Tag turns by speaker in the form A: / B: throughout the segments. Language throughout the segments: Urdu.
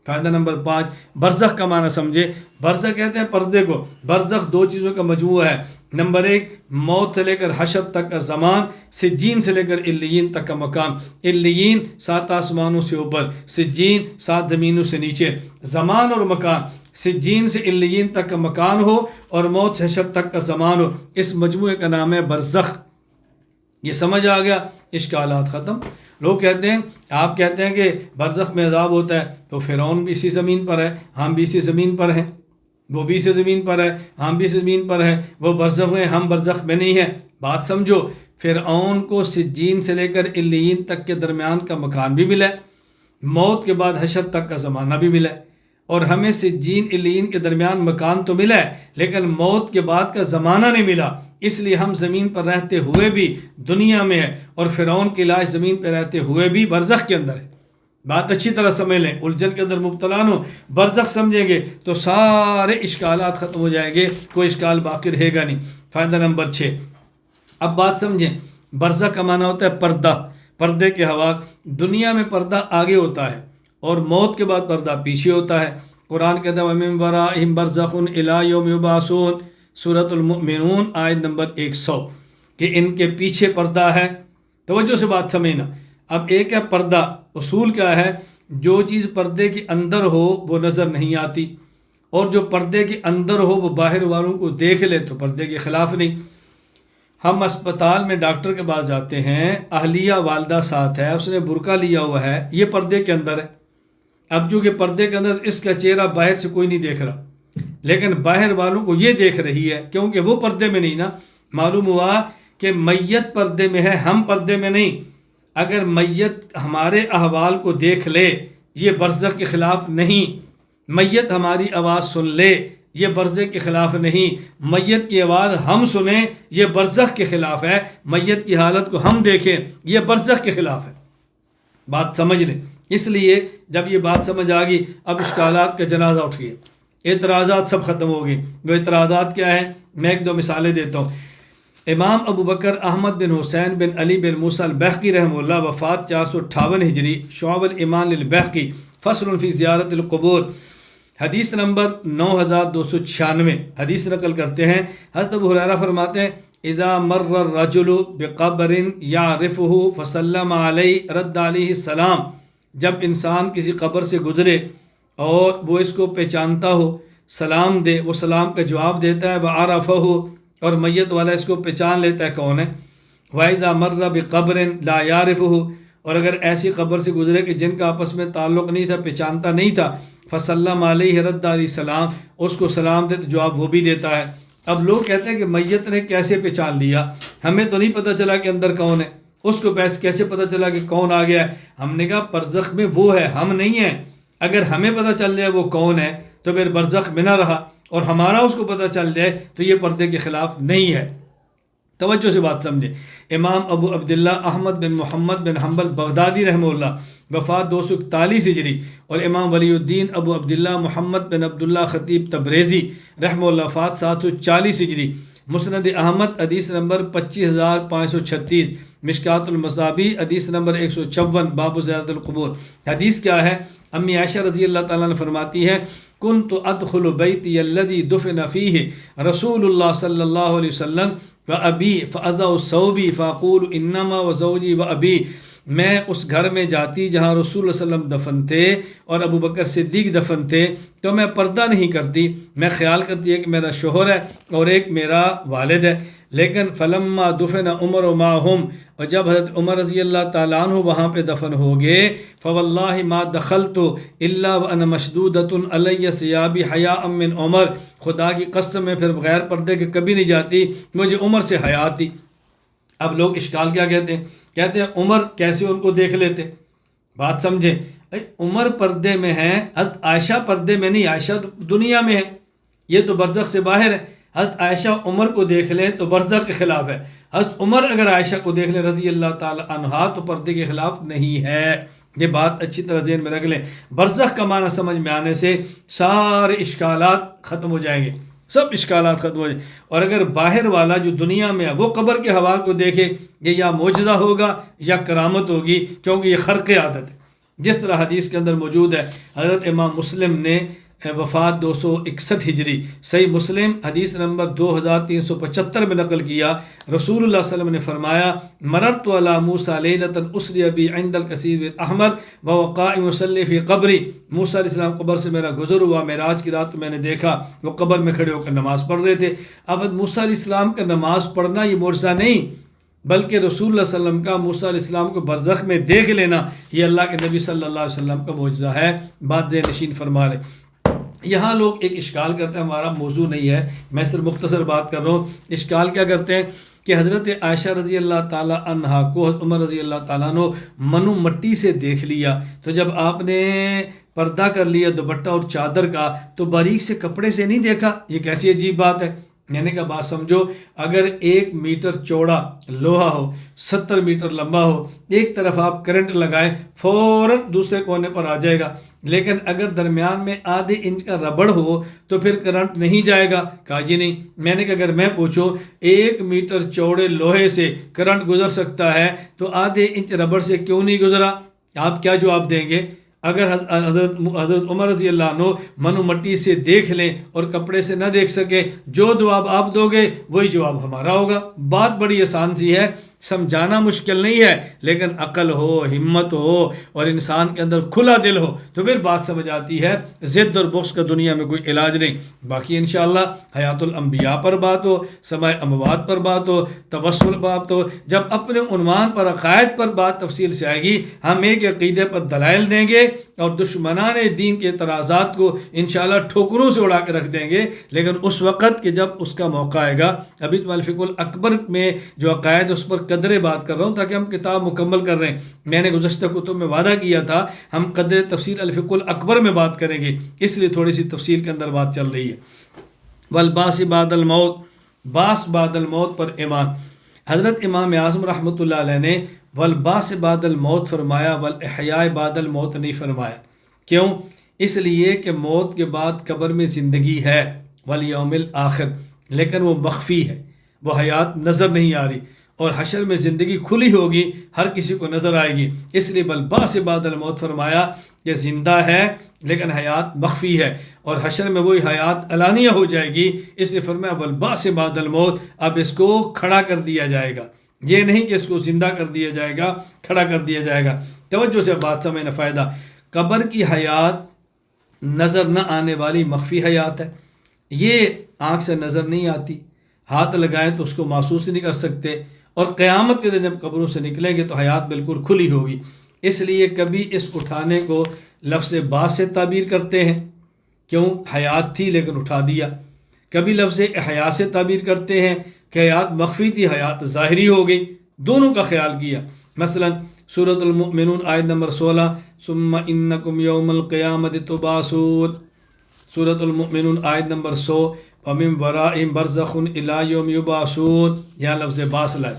A: فائدہ نمبر 5، برزخ کا معنی سمجھے۔ برزخ کہتے ہیں پردے کو۔ برزخ دو چیزوں کا مجموعہ ہے۔ نمبر 1، موت سے لے کر حشر تک کا زمان، سجین سے لے کر علیین تک کا مقام۔ علیین 7 آسمانوں سے اوپر، سجین 7 زمینوں سے نیچے۔ زمان اور مکان، سجین سے علیین تک کا مکان ہو اور موت سے حشر تک کا زمان ہو، اس مجموعے کا نام ہے برزخ۔ یہ سمجھ آ گیا، اشکالات ختم۔ لوگ کہتے ہیں، آپ کہتے ہیں کہ برزخ میں عذاب ہوتا ہے، تو فرعون بھی اسی زمین پر ہے، ہم بھی اسی زمین پر ہیں، وہ بھی اسی زمین پر ہے، ہم بھی اسی زمین پر ہیں، وہ برزخ میں، ہم برزخ میں نہیں ہیں۔ بات سمجھو، فرعون کو سجین سے لے کر علیین تک کے درمیان کا مکان بھی ملا ہے، موت کے بعد حشر تک کا زمانہ بھی ملا ہے، اور ہمیں سجین علیین کے درمیان مکان تو ملا ہے لیکن موت کے بعد کا زمانہ نہیں ملا، اس لیے ہم زمین پر رہتے ہوئے بھی دنیا میں ہے، اور فرعون کی لاش زمین پہ رہتے ہوئے بھی برزخ کے اندر ہے۔ بات اچھی طرح سمجھ لیں، الجھن کے اندر مبتلا نہ ہو۔ برزخ سمجھیں گے تو سارے اشکالات ختم ہو جائیں گے، کوئی اشکال باقی رہے گا نہیں۔ فائدہ نمبر 6، اب بات سمجھیں۔ برزخ کا معنی ہوتا ہے پردہ، پردے کے حوالے۔ دنیا میں پردہ آگے ہوتا ہے اور موت کے بعد پردہ پیچھے ہوتا ہے۔ قرآن کہتا ہے وَمِن وَرَائِهِمْ بَرْزَخٌ إِلَىٰ يَوْمِ يُبْعَثُونَ، سورۃ المؤمنون آیت نمبر 100، کہ ان کے پیچھے پردہ ہے۔ توجہ سے بات سمجھنا۔ اب ایک ہے پردہ، اصول کیا ہے؟ جو چیز پردے کے اندر ہو وہ نظر نہیں آتی، اور جو پردے کے اندر ہو وہ باہر والوں کو دیکھ لے تو پردے کے خلاف نہیں۔ ہم اسپتال میں ڈاکٹر کے پاس جاتے ہیں، اہلیہ والدہ ساتھ ہے، اس نے برقع لیا ہوا ہے، یہ پردے کے اندر ہے۔ اب جو کہ پردے کے اندر اس کا چہرہ باہر سے کوئی نہیں دیکھ رہا، لیکن باہر والوں کو یہ دیکھ رہی ہے، کیونکہ وہ پردے میں نہیں نا۔ معلوم ہوا کہ میت پردے میں ہے، ہم پردے میں نہیں۔ اگر میت ہمارے احوال کو دیکھ لے یہ برزخ کے خلاف نہیں، میت ہماری آواز سن لے یہ برزخ کے خلاف نہیں، میت کی آواز ہم سنیں یہ برزخ کے خلاف ہے، میت کی حالت کو ہم دیکھیں یہ برزخ کے خلاف ہے۔ بات سمجھ لیں۔ اس لیے جب یہ بات سمجھ آ گئی، اب اشکالات کا جنازہ اٹھ گیا، اعتراضات سب ختم ہو گئے۔ وہ اعتراضات کیا ہیں؟ میں ایک دو مثالیں دیتا ہوں۔ امام ابو بکر احمد بن حسین بن علی بن موسیٰ البیہقی رحمہ اللہ، وفات 458 ہجری، شعب الایمان للبیہقی، فصل فی زیارت القبور، حدیث نمبر 9296 حدیث نقل کرتے ہیں۔ حضرت ابو ہریرہ فرماتے ہیں اذا مر الرجل بقبر یعرفہ فسلم علیہ رد علیہ السلام، جب انسان کسی قبر سے گزرے اور وہ اس کو پہچانتا ہو، سلام دے، وہ سلام کا جواب دیتا ہے، وعرفہ، اور میت والا اس کو پہچان لیتا ہے کون ہے۔ وَإِذَا مَرَّ بِقَبْرٍ لَا يَعْرِفُهُ، اور اگر ایسی قبر سے گزرے کہ جن کا آپس میں تعلق نہیں تھا، پہچانتا نہیں تھا، فَسَلَّمَ عَلَيْهِ رَدَّ عَلَيْهِ السَّلَامُ، اس کو سلام دے تو جواب وہ بھی دیتا ہے۔ اب لوگ کہتے ہیں کہ میت نے کیسے پہچان لیا؟ ہمیں تو نہیں پتہ چلا کہ اندر کون ہے، اس کو کیسے پتہ چلا کہ کون آ گیا ہے؟ ہم نے کہا برزخ میں وہ ہے، ہم نہیں ہیں۔ اگر ہمیں پتہ چل جائے وہ کون ہے تو پھر برزخ میں نہ رہا، اور ہمارا اس کو پتہ چل جائے تو یہ پردے کے خلاف نہیں ہے۔ توجہ سے بات سمجھے۔ امام ابو عبداللہ احمد بن محمد بن حنبل بغدادی رحمہ اللہ، وفات 241 ہجری، اور امام ولی الدین ابو عبداللہ محمد بن عبداللہ خطیب تبریزی رحمہ اللہ، وفات 740 ہجری، مسند احمد حدیث نمبر 25536، مشکات المصابیح حدیث نمبر 156، باب زیارت القبور۔ حدیث کیا ہے؟ امی عائشہ رضی اللہ تعالیٰ عنہ فرماتی ہے کنت ادخل بیتی الذی دفن فیہ رسول اللہ صلی اللہ علیہ وسلم وابی فاضع ثوبی فاقول انما وزوجی وابی، میں اس گھر میں جاتی جہاں رسول اللہ صلی اللہ علیہ وسلم دفن تھے اور ابو بکر صدیق دفن تھے، تو میں پردہ نہیں کرتی، میں خیال کرتی ہے کہ میرا شوہر ہے اور ایک میرا والد ہے۔ لیکن فلما دفن عمر معہم، اور جب حضرت عمر رضی اللہ تعالیٰ عنہ وہاں پہ دفن ہو گئے، فواللہ ما دخلت الا وانا مشدودۃ علی ثیابی حیاء من عمر، خدا کی قسم میں پھر بغیر پردے کے کبھی نہیں جاتی، مجھے عمر سے حیا تھی۔ اب لوگ اشکال کیا کہتے ہیں؟ کہتے ہیں عمر کیسے ان کو دیکھ لیتے؟ بات سمجھیں، عمر پردے میں ہیں، حضرت عائشہ پردے میں نہیں، عائشہ تو دنیا میں ہے، یہ تو برزخ سے باہر ہے۔ حضرت عائشہ عمر کو دیکھ لیں تو برزخ کے خلاف ہے، حضرت عمر اگر عائشہ کو دیکھ لیں رضی اللہ تعالی عنہا تو پردے کے خلاف نہیں ہے۔ یہ بات اچھی طرح ذہن میں رکھ لیں۔ برزخ کا معنی سمجھ میں آنے سے سارے اشکالات ختم ہو جائیں گے، سب اشکالات ختم ہو جائیں گے۔ اور اگر باہر والا جو دنیا میں ہے وہ قبر کے حوال کو دیکھے، یہ یا معجزہ ہوگا یا کرامت ہوگی، کیونکہ یہ خرق عادت ہے۔ جس طرح حدیث کے اندر موجود ہے، حضرت امام مسلم نے وفات 261 ہجری، صحیح مسلم حدیث نمبر 2375 میں نقل کیا، رسول اللہ صلی اللہ علیہ وسلم نے فرمایا مررت علی موسیٰ لیلۃ اسری بی عند الکثیر الاحمر وهو قائم یصلی فی قبری، موسیٰ علیہ السلام قبر سے میرا گزر ہوا معراج کی رات میں نے دیکھا وہ قبر میں کھڑے ہو کر نماز پڑھ رہے تھے۔ اب موسیٰ علیہ السلام کا نماز پڑھنا یہ معجزہ نہیں، بلکہ رسول اللہ صلی اللہ علیہ وسلم کا موسیٰ علیہ السلام کو برزخ میں دیکھ لینا یہ اللہ کے نبی صلی اللہ علیہ وسلم کا معجزہ ہے۔ بات ذہن نشین فرما لیں۔ یہاں لوگ ایک اشکال کرتے ہیں، ہمارا موضوع نہیں ہے، میں صرف مختصر بات کر رہا ہوں۔ اشکال کیا کرتے ہیں کہ حضرت عائشہ رضی اللہ تعالیٰ عنہا کو عمر رضی اللہ تعالیٰ عنہ منو مٹی سے دیکھ لیا، تو جب آپ نے پردہ کر لیا دوپٹہ اور چادر کا تو باریک سے کپڑے سے نہیں دیکھا، یہ کیسی عجیب بات ہے۔ میں نے کہا بات سمجھو، اگر 1 میٹر چوڑا لوہا ہو 70 میٹر لمبا ہو، ایک طرف آپ کرنٹ لگائیں فوراً دوسرے کونے پر آ جائے گا، لیکن اگر درمیان میں آدھے انچ کا ربڑ ہو تو پھر کرنٹ نہیں جائے گا۔ کہا جی نہیں۔ میں نے کہا اگر میں پوچھوں 1 میٹر چوڑے لوہے سے کرنٹ گزر سکتا ہے تو آدھے انچ ربڑ سے کیوں نہیں گزرا؟ آپ کیا جواب دیں گے؟ اگر حضرت عمر رضی اللہ عنہ منو مٹی سے دیکھ لیں اور کپڑے سے نہ دیکھ سکے، جو جواب آپ دو گے وہی جواب ہمارا ہوگا۔ بات بڑی آسان سی ہے، سمجھانا مشکل نہیں ہے، لیکن عقل ہو، ہمت ہو اور انسان کے اندر کھلا دل ہو تو پھر بات سمجھ آتی ہے۔ ضد اور بغض کا دنیا میں کوئی علاج نہیں۔ باقی انشاءاللہ حیات الانبیاء پر بات ہو، سماع اموات پر بات ہو، توسل بات ہو، جب اپنے عنوان پر عقائد پر بات تفصیل سے آئے گی ہم ایک عقیدے پر دلائل دیں گے اور دشمنان دین کے اعتراضات کو انشاءاللہ ٹھوکروں سے اڑا کے رکھ دیں گے، لیکن اس وقت کہ جب اس کا موقع آئے گا۔ ابھی تو الفقہ الاکبر میں جو عقائد اس پر قدرے بات کر رہا ہوں تاکہ ہم کتاب مکمل کر رہے ہیں۔ میں نے گزشتہ کتب میں وعدہ کیا تھا ہم قدر تفصیل الفقہ الاکبر میں بات کریں گے، اس لیے تھوڑی سی تفصیل کے اندر بات چل رہی ہے۔ والبعث بعد الموت، بعث بعد الموت پر ایمان۔ حضرت امام اعظم رحمۃ اللہ علیہ نے والبعث بعد الموت فرمایا، والاحیاء بعد الموت نہیں فرمایا۔ کیوں؟ اس لیے کہ موت کے بعد قبر میں زندگی ہے، والیوم الآخر، لیکن وہ مخفی ہے، وہ حیات نظر نہیں آ رہی، اور حشر میں زندگی کھلی ہوگی، ہر کسی کو نظر آئے گی۔ اس لیے والبعث بعد الموت فرمایا کہ زندہ ہے لیکن حیات مخفی ہے، اور حشر میں وہی حیات علانیہ ہو جائے گی۔ اس لیے فرمایا والبعث بعد الموت، اب اس کو کھڑا کر دیا جائے گا، یہ نہیں کہ اس کو زندہ کر دیا جائے گا، کھڑا کر دیا جائے گا۔ توجہ سے بات سمجھنا فائدہ، قبر کی حیات نظر نہ آنے والی مخفی حیات ہے، یہ آنکھ سے نظر نہیں آتی، ہاتھ لگائیں تو اس کو محسوس نہیں کر سکتے، اور قیامت کے دن جب قبروں سے نکلیں گے تو حیات بالکل کھلی ہوگی۔ اس لیے کبھی اس اٹھانے کو لفظ بعث سے تعبیر کرتے ہیں، کیوں؟ حیات تھی لیکن اٹھا دیا۔ کبھی لفظ احیا سے تعبیر کرتے ہیں کہ حیات مخفی تھی، حیات ظاہری ہو گئی، دونوں کا خیال کیا۔ مثلا سورۃ المؤمنون آیت نمبر 16، ثم انکم یوم القیامت تبعثون، سورۃ المؤمنون آیت نمبر 100، ومن ورائہم برزخ الی یوم یبعثون، یہاں لفظ بعث لائے۔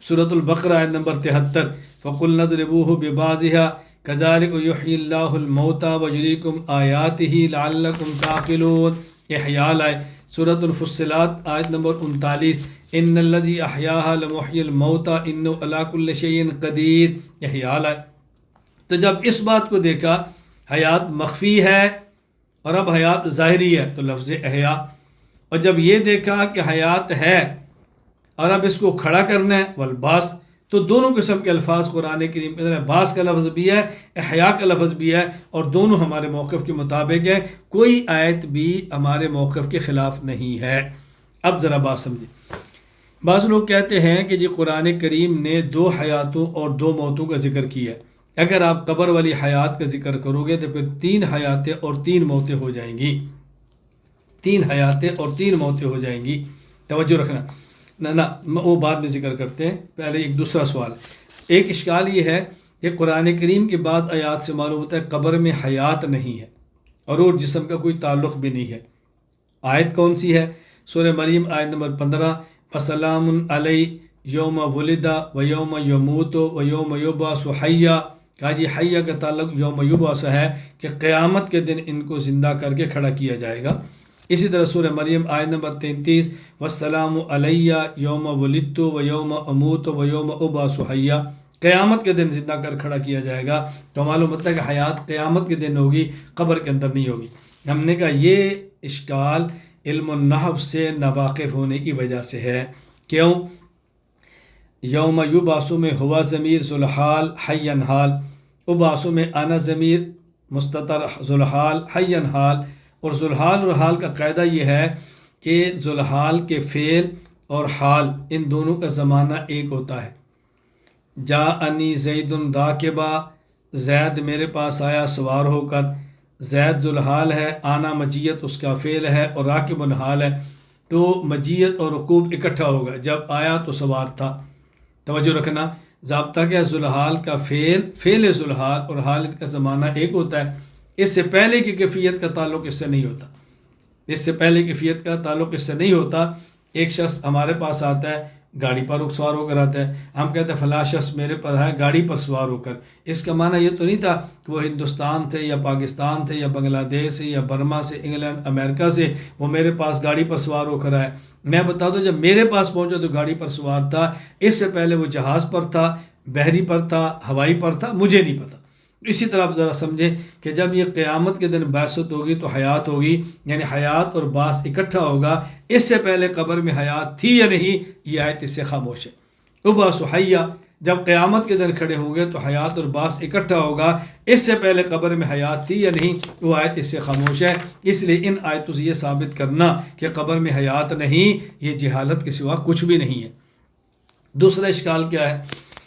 A: سورۃ البقرہ آیت نمبر 73، فقلنا اضربوہ ببعضہا کذالک یحیی اللہ الموتى ویریکم آیاتہ لعلکم تعقلون، احیاء لائے۔ سورۃ الفصلات آیت نمبر 39، ان الذی احیاہا لمحیی الموتى انہ علی کل شیء قدیر، احیاء لائے۔ تو جب اس بات کو دیکھا حیات مخفی ہے اور اب حیات ظاہری ہے تو لفظ احیا، اور جب یہ دیکھا کہ حیات ہے اور اب اس کو کھڑا کرنا ہے والبعث، تو دونوں قسم کے الفاظ قرآن کریم کے اندر بعث کا لفظ بھی ہے، احیا کا لفظ بھی ہے، اور دونوں ہمارے موقف کے مطابق ہے، کوئی آیت بھی ہمارے موقف کے خلاف نہیں ہے۔ اب ذرا بات سمجھیں، بعض لوگ کہتے ہیں کہ جی قرآن کریم نے 2 حیاتوں اور 2 موتوں کا ذکر کیا ہے، اگر آپ قبر والی حیات کا ذکر کرو گے تو پھر 3 حیاتیں اور 3 موتیں ہو جائیں گی، 3 حیاتیں اور 3 موتیں ہو جائیں گی۔ توجہ رکھنا، نہ وہ بعد میں ذکر کرتے ہیں، پہلے ایک دوسرا سوال۔ ایک اشکال یہ ہے کہ قرآن کریم کے بعد آیات سے معلوم ہوتا ہے قبر میں حیات نہیں ہے اور روح جسم کا کوئی تعلق بھی نہیں ہے۔ آیت کون سی ہے؟ سورہ مریم آیت نمبر 15، وسلام علی یوم ولد و یوم یموت و یوم یبعث حیا، کہا جی حیا کا تعلق یوم یبعث ہے کہ قیامت کے دن ان کو زندہ کر کے کھڑا کیا جائے گا۔ اسی طرح سورہ مریم آیت نمبر 33، والسلام علی یوم ولدت و یوم اموت و یوم ابعث حیا، قیامت کے دن زندہ کر کھڑا کیا جائے گا، تو معلوم ہوتا ہے کہ حیات قیامت کے دن ہوگی، قبر کے اندر نہیں ہوگی۔ ہم نے کہا یہ اشکال علم النحو سے ناواقف ہونے کی وجہ سے ہے۔ کیوں؟ یوم یبعث میں ہوا ضمیر ذوالحال حی حال، ابعث میں انا ضمیر مستتر ذوالحال حی حال، اور ذوالحال اور حال کا قاعدہ یہ ہے کہ ذوالحال کے فعل اور حال ان دونوں کا زمانہ ایک ہوتا ہے۔ جاءنی زید راکبا، زید میرے پاس آیا سوار ہو کر، زید ذوالحال ہے، آنا مجیت اس کا فعل ہے، اور راکب حال ہے، تو مجیت اور رکوب اکٹھا ہوگا، جب آیا تو سوار تھا۔ توجہ رکھنا، ضابطہ کیا؟ ذوالحال کا فعل ذوالحال اور حال ان کا زمانہ ایک ہوتا ہے۔ اس سے پہلے کی کیفیت کا تعلق اس سے نہیں ہوتا، اس سے پہلے کیفیت کا تعلق اس سے نہیں ہوتا۔ ایک شخص ہمارے پاس آتا ہے، گاڑی پر سوار ہو کر آتا ہے، ہم کہتے ہیں فلاں شخص میرے پر ہے گاڑی پر سوار ہو کر، اس کا معنی یہ تو نہیں تھا کہ وہ ہندوستان سے یا پاکستان سے یا بنگلہ دیش سے یا برما سے، انگلینڈ امریکہ سے وہ میرے پاس گاڑی پر سوار ہو کر آئے۔ میں بتا دوں، جب میرے پاس پہنچا تو گاڑی پر سوار تھا، اس سے پہلے وہ جہاز پر تھا، بحری پر تھا، ہوائی پر تھا، مجھے نہیں پتہ۔ اسی طرح آپ ذرا سمجھیں کہ جب یہ قیامت کے دن بعثت ہوگی تو حیات ہوگی، یعنی حیات اور بعث اکٹھا ہوگا۔ اس سے پہلے قبر میں حیات تھی یا نہیں، یہ آیت اس سے خاموش ہے۔ ابعث حیا، جب قیامت کے دن کھڑے ہوں گے تو حیات اور بعث اکٹھا ہوگا، اس سے پہلے قبر میں حیات تھی یا نہیں، وہ آیت اس سے خاموش ہے۔ اس لیے ان آیتوں سے یہ ثابت کرنا کہ قبر میں حیات نہیں، یہ جہالت کے سوا کچھ بھی نہیں ہے۔ دوسرا اشکال کیا ہے؟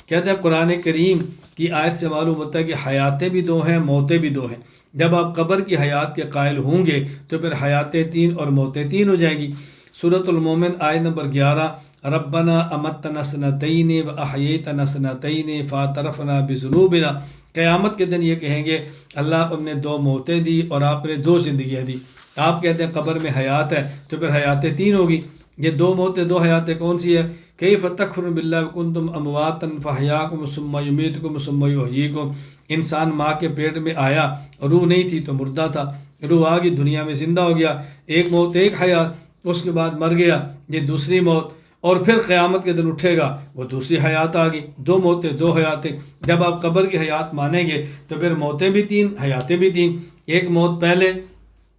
A: کہتے ہیں قرآن کریم کی آیت سے معلوم ہوتا ہے کہ حیاتیں بھی دو ہیں، موتیں بھی دو ہیں۔ جب آپ قبر کی حیات کے قائل ہوں گے تو پھر حیاتیں تین اور موتیں تین ہو جائیں گی۔ سورۃ المومن آیت نمبر 11، ربنا امتنا سنتین و احییتنا سنتین فاعترفنا بذنوبنا، قیامت کے دن یہ کہیں گے اللہ آپ نے 2 موتیں دی اور آپ نے 2 زندگیاں دی۔ آپ کہتے ہیں قبر میں حیات ہے تو پھر حیاتیں تین ہوگی۔ یہ 2 موتیں 2 حیاتیں کون سی ہے؟ کیف تکفرون باللہ وکنتم امواتا فاحیاکم ثم یمیتکم ثم یحییکم، انسان ماں کے پیٹ میں آیا، روح نہیں تھی تو مردہ تھا، روح آ گئی دنیا میں زندہ ہو گیا، ایک موت ایک حیات، اس کے بعد مر گیا، یہ دوسری موت، اور پھر قیامت کے دن اٹھے گا، وہ دوسری حیات آ گئی۔ 2 موتیں 2 حیاتیں۔ جب آپ قبر کی حیات مانیں گے تو پھر موتیں بھی 3، حیاتیں بھی 3، ایک موت پہلے،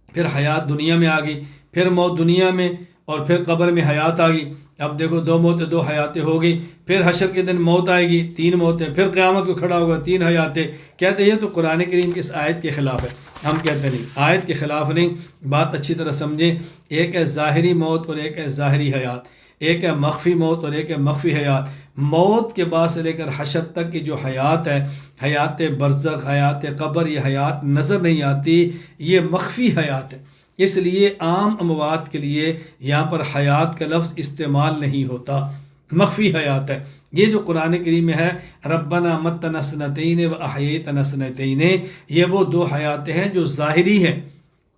A: پھر حیات دنیا میں آ گئی، پھر موت دنیا میں، اور پھر قبر میں حیات آ گئی۔ اب دیکھو 2 موتیں 2 حیاتیں ہو گئی، پھر حشر کے دن موت آئے گی 3 موتیں، پھر قیامت کو کھڑا ہوگا 3 حیاتیں۔ کہتے ہیں یہ تو قرآن کریم کی اس آیت کے خلاف ہے۔ ہم کہتے نہیں، آیت کے خلاف نہیں، بات اچھی طرح سمجھیں۔ ایک ہے ظاہری موت اور ایک ہے ظاہری حیات، ایک ہے مخفی موت اور ایک ہے مخفی حیات۔ موت کے بعد سے لے کر حشر تک کی جو حیات ہے، حیات برزخ، حیات قبر، یہ حیات نظر نہیں آتی، یہ مخفی حیات ہے۔ اس لیے عام اموات کے لیے یہاں پر حیات کا لفظ استعمال نہیں ہوتا، مخفی حیات ہے۔ یہ جو قرآن کریم میں ہے ربنا متنا سنتین و احییتنا سنتین، یہ وہ 2 حیاتیں ہیں جو ظاہری ہیں،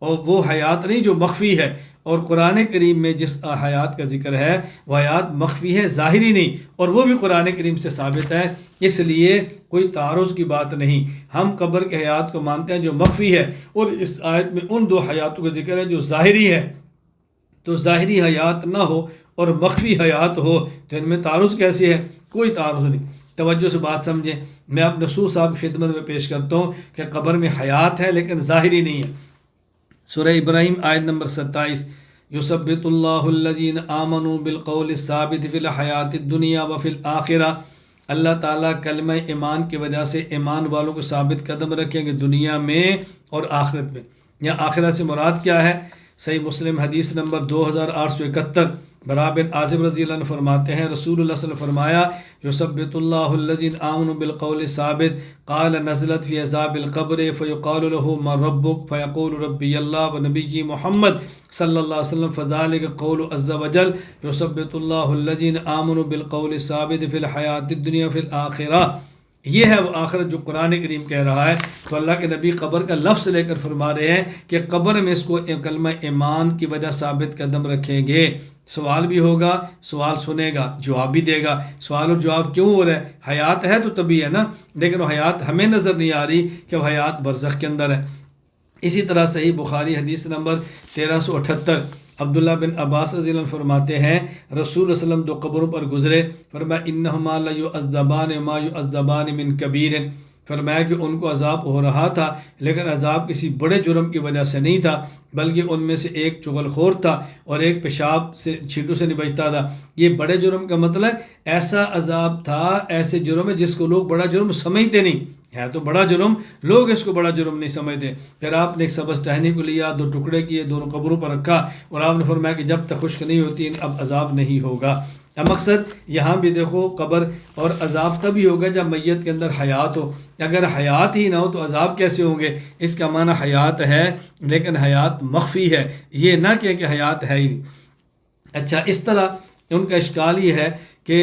A: اور وہ حیات نہیں جو مخفی ہے۔ اور قرآن کریم میں جس حیات کا ذکر ہے وہ حیات مخفی ہے، ظاہری نہیں، اور وہ بھی قرآن کریم سے ثابت ہے۔ اس لیے کوئی تعارض کی بات نہیں، ہم قبر کے حیات کو مانتے ہیں جو مخفی ہے، اور اس آیت میں ان 2 حیاتوں کا ذکر ہے جو ظاہری ہے۔ تو ظاہری حیات نہ ہو اور مخفی حیات ہو تو ان میں تعارض کیسے ہے؟ کوئی تعارض نہیں۔ توجہ سے بات سمجھیں۔ میں اپنے نصوص صاحب کی خدمت میں پیش کرتا ہوں کہ قبر میں حیات ہے لیکن ظاہری نہیں ہے۔ سورہ ابراہیم آیت نمبر 27، یثبت اللہ الذین آمنوا بالقول الثابت فی الحیات الدنیا وفی الآخرہ، اللہ تعالیٰ کلمہ ایمان کی وجہ سے ایمان والوں کو ثابت قدم رکھیں گے دنیا میں اور آخرت میں۔ یا آخرت سے مراد کیا ہے؟ صحیح مسلم حدیث نمبر 2871، برا بن عازب رضی اللہ عنہ فرماتے ہیں رسول اللہ صلی اللہ علیہ وسلم فرمایا یثبت اللہ الذین آمنوا بالقول الثابت، قال نزلت فی عذاب القبر فیقال له من ربک فیقول ربی اللہ ونبی محمد صلی اللہ علیہ وسلم فذلک قول عز وجل یثبت اللہ الذین آمنوا بالقول الثابت فی الحیات الدنیا فی الآخرہ۔ یہ ہے وہ آخرت جو قرآن کریم کہہ رہا ہے۔ تو اللہ کے نبی قبر کا لفظ لے کر فرما رہے ہیں کہ قبر میں اس کو کلمہ ایمان کی وجہ ثابت قدم رکھیں گے۔ سوال بھی ہوگا، سوال سنے گا، جواب بھی دے گا۔ سوال اور جواب کیوں ہو رہا ہے؟ حیات ہے تو تبھی ہے نا، لیکن وہ حیات ہمیں نظر نہیں آ رہی کہ وہ حیات برزخ کے اندر ہے۔ اسی طرح صحیح بخاری حدیث نمبر 1378، عبداللہ بن عباس رضی اللہ عنہ فرماتے ہیں رسول اللہ صلی اللہ علیہ وسلم دو قبروں پر گزرے، فرمایا انہما لیعذبان ما یعذبان من کبیر، فرمایا کہ ان کو عذاب ہو رہا تھا لیکن عذاب کسی بڑے جرم کی وجہ سے نہیں تھا، بلکہ ان میں سے ایک چغل خور تھا اور ایک پیشاب سے چھینٹوں سے نہیں بچتا تھا۔ یہ بڑے جرم کا مطلب ایسا عذاب تھا، ایسے جرم ہے جس کو لوگ بڑا جرم سمجھتے نہیں، ہے تو بڑا جرم، لوگ اس کو بڑا جرم نہیں سمجھتے۔ پھر آپ نے ایک سبز ٹہنی کو لیا، دو ٹکڑے کیے، دونوں قبروں پر رکھا اور آپ نے فرمایا کہ جب تک خشک نہیں ہوتی اب عذاب نہیں ہوگا۔ اب مقصد یہاں بھی دیکھو قبر اور عذاب تبھی ہوگا جب میت کے اندر حیات ہو، اگر حیات ہی نہ ہو تو عذاب کیسے ہوں گے؟ اس کا معنی حیات ہے لیکن حیات مخفی ہے، یہ نہ کہ حیات ہے ہی نہیں۔ اچھا، اس طرح ان کا اشکال یہ ہے کہ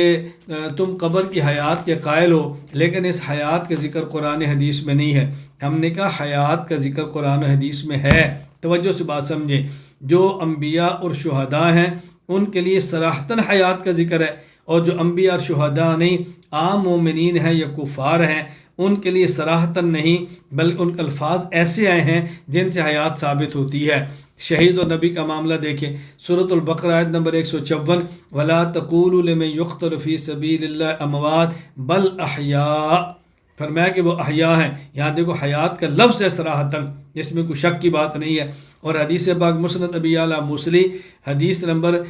A: تم قبر کی حیات کے قائل ہو لیکن اس حیات کا ذکر قرآن حدیث میں نہیں ہے۔ ہم نے کہا حیات کا ذکر قرآن حدیث میں ہے، توجہ سے بات سمجھیں۔ جو انبیاء اور شہداء ہیں ان کے لیے صراحتاً حیات کا ذکر ہے، اور جو انبیاء اور شہداء نہیں، عام مومنین ہیں یا کفار ہیں، ان کے لیے صراحتاً نہیں بلکہ ان کے الفاظ ایسے آئے ہیں جن سے حیات ثابت ہوتی ہے۔ شہید اور نبی کا معاملہ دیکھیں، سورۃ البقرہ آیت نمبر 154، وَلَا تَقُولُوا لِمَن يُقْتَلُ فِي سَبِيلِ اللَّهِ أَمْوَاتٌ بَلْ أَحْيَاءٌ، فرمایا کہ وہ احیاء ہیں۔ یہاں دیکھو حیات کا لفظ ہے صراحتاً، اس میں کوئی شک کی بات نہیں ہے۔ اور حدیث پاک مسند ابی اعلیٰ موصلی حدیث نمبر